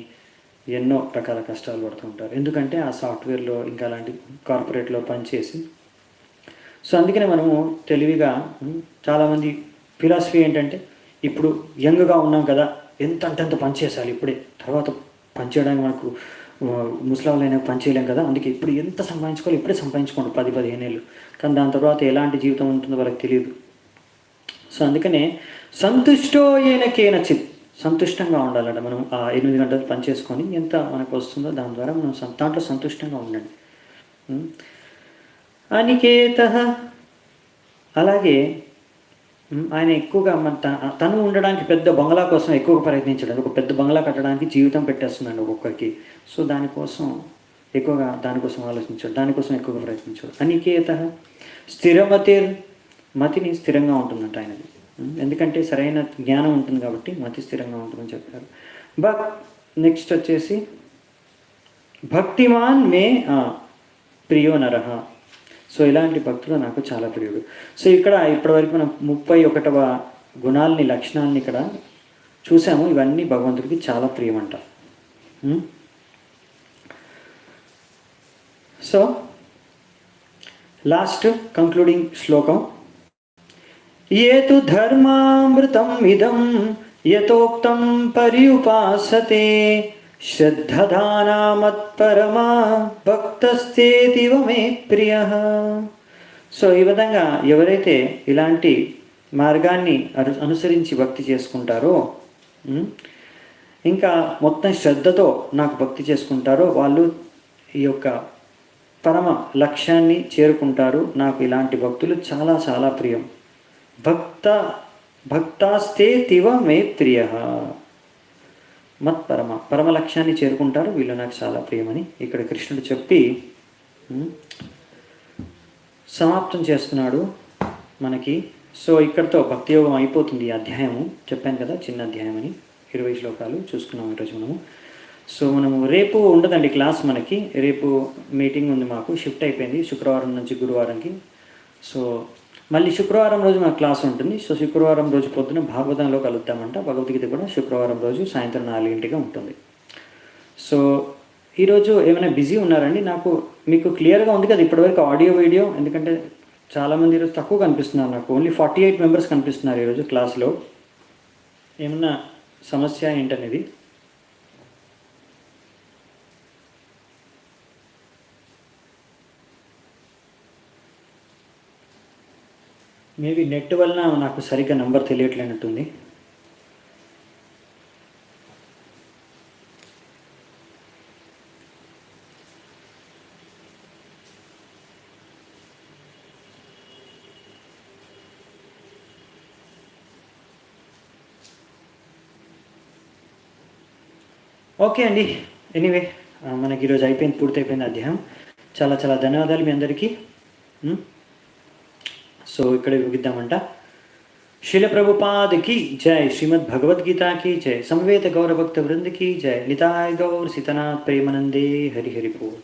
ఎన్నో రకాల కష్టాలు పడుతుంటారు. ఎందుకంటే ఆ సాఫ్ట్వేర్లో ఇంకా అలాంటి కార్పొరేట్లో పనిచేసి. సో అందుకనే మనము తెలివిగా, చాలామంది ఫిలాసఫీ ఏంటంటే, ఇప్పుడు యంగ్గా ఉన్నాం కదా, ఎంత అంటే అంత పని చేయాలి ఇప్పుడే, తర్వాత పని చేయడానికి మనకు ముసలాళ్ళైనా పని చేయలేం కదా, అందుకే ఇప్పుడు ఎంత సంపాదించుకోవాలి ఇప్పుడే సంపాదించుకోండి 10-15 ఏళ్ళు. కానీ దాని తర్వాత ఎలాంటి జీవితం ఉంటుందో వాళ్ళకి తెలియదు. సో అందుకనే సంతుష్టో ఏన కేనచిత్, సంతుష్టంగా ఉండాలట. మనం ఆ 8 గంటలు పని చేసుకొని ఎంత మనకు వస్తుందో దాని ద్వారా మనం దాంట్లో సంతుష్టంగా ఉండండి. అనికేత, అలాగే ఆయన ఎక్కువగా తను ఉండడానికి పెద్ద బంగ్లా కోసం ఎక్కువగా ప్రయత్నించడం. ఒక పెద్ద బంగ్లా కట్టడానికి జీవితం పెట్టేస్తుందండి ఒక్కొక్కరికి. సో దానికోసం ఆలోచించాడు, దానికోసం ఎక్కువగా ప్రయత్నించాడు. అనికేత స్థిరమతిర్, మతిని స్థిరంగా ఉంటుందంట ఆయనది. ఎందుకంటే సరైన జ్ఞానం ఉంటుంది కాబట్టి మతి స్థిరంగా ఉంటుందని చెప్పారు. నెక్స్ట్ వచ్చేసి భక్తిమాన్ మే ప్రియో నరహ. సో ఇలాంటి భక్తులు నాకు చాలా ప్రియుడు. సో ఇక్కడ ఇప్పటివరకు మనం 31వ గుణాలని, లక్షణాలని ఇక్కడ చూసాము. ఇవన్నీ భగవంతుడికి చాలా ప్రియమంట. సో లాస్ట్ కంక్లూడింగ్ శ్లోకం. ఏతు ధర్మామృతం ఇదం యతోక్తం పర్యుపాసతే శ్రద్ధదానా మత్పరమా భక్తస్తేతివ మే ప్రియ. సో ఈ విధంగా ఎవరైతే ఇలాంటి మార్గాన్ని అనుసరించి భక్తి చేసుకుంటారో, ఇంకా మొత్తం శ్రద్ధతో నాకు భక్తి చేసుకుంటారో వాళ్ళు ఈ యొక్క పరమ లక్ష్యాన్ని చేరుకుంటారు. నాకు ఇలాంటి భక్తులు చాలా చాలా ప్రియం. భక్తాస్తే తివ మే ప్రియ. పరమ లక్ష్యాన్ని చేరుకుంటారు, వీళ్ళు నాకు చాలా ప్రియమని ఇక్కడ కృష్ణుడు చెప్పి సమాప్తం చేస్తున్నాడు మనకి. సో ఇక్కడితో భక్తి యోగం అయిపోతుంది ఈ అధ్యాయము. చెప్పాను కదా చిన్న అధ్యాయం అని, 20 శ్లోకాలు చూసుకున్నాం ఈరోజు మనము. సో మనము రేపు ఉండదండి క్లాస్, మనకి రేపు మీటింగ్ ఉంది, మాకు షిఫ్ట్ అయిపోయింది శుక్రవారం నుంచి గురువారంకి. సో మళ్ళీ శుక్రవారం రోజు మాకు క్లాస్ ఉంటుంది. సో శుక్రవారం రోజు పొద్దున భాగవతంలో కలుద్దామంట. భగవద్గీత కూడా శుక్రవారం రోజు సాయంత్రం 4 గంటలకు ఉంటుంది. సో ఈరోజు ఏమైనా బిజీ ఉన్నారండి? మీకు క్లియర్గా ఉంది కదా ఇప్పటివరకు ఆడియో వీడియో? ఎందుకంటే చాలామంది ఈరోజు తక్కువ కనిపిస్తున్నారు, నాకు ఓన్లీ 48 మెంబర్స్ కనిపిస్తున్నారు ఈరోజు క్లాస్లో. ఏమన్నా సమస్య ఏంటనేది మేబీ నెట్ వలన నాకు సరిగ్గా నంబర్ తెలియట్లేనట్టుంది. ఓకే అండి, ఎనీవే మనకి ఈరోజు అయిపోయింది, పూర్తయిపోయింది అధ్యాయం. చాలా చాలా ధన్యవాదాలు మీ అందరికీ. సో ఇక్కడ ముగిద్దామంట. శిల ప్రభుపాద్ की जय, श्रीमद् भगवद गीता की जय, समवेत गौर भक्त वृंद की जय, निताय गौर सीतनाथ प्रेमानंदे हरि हरि बोल.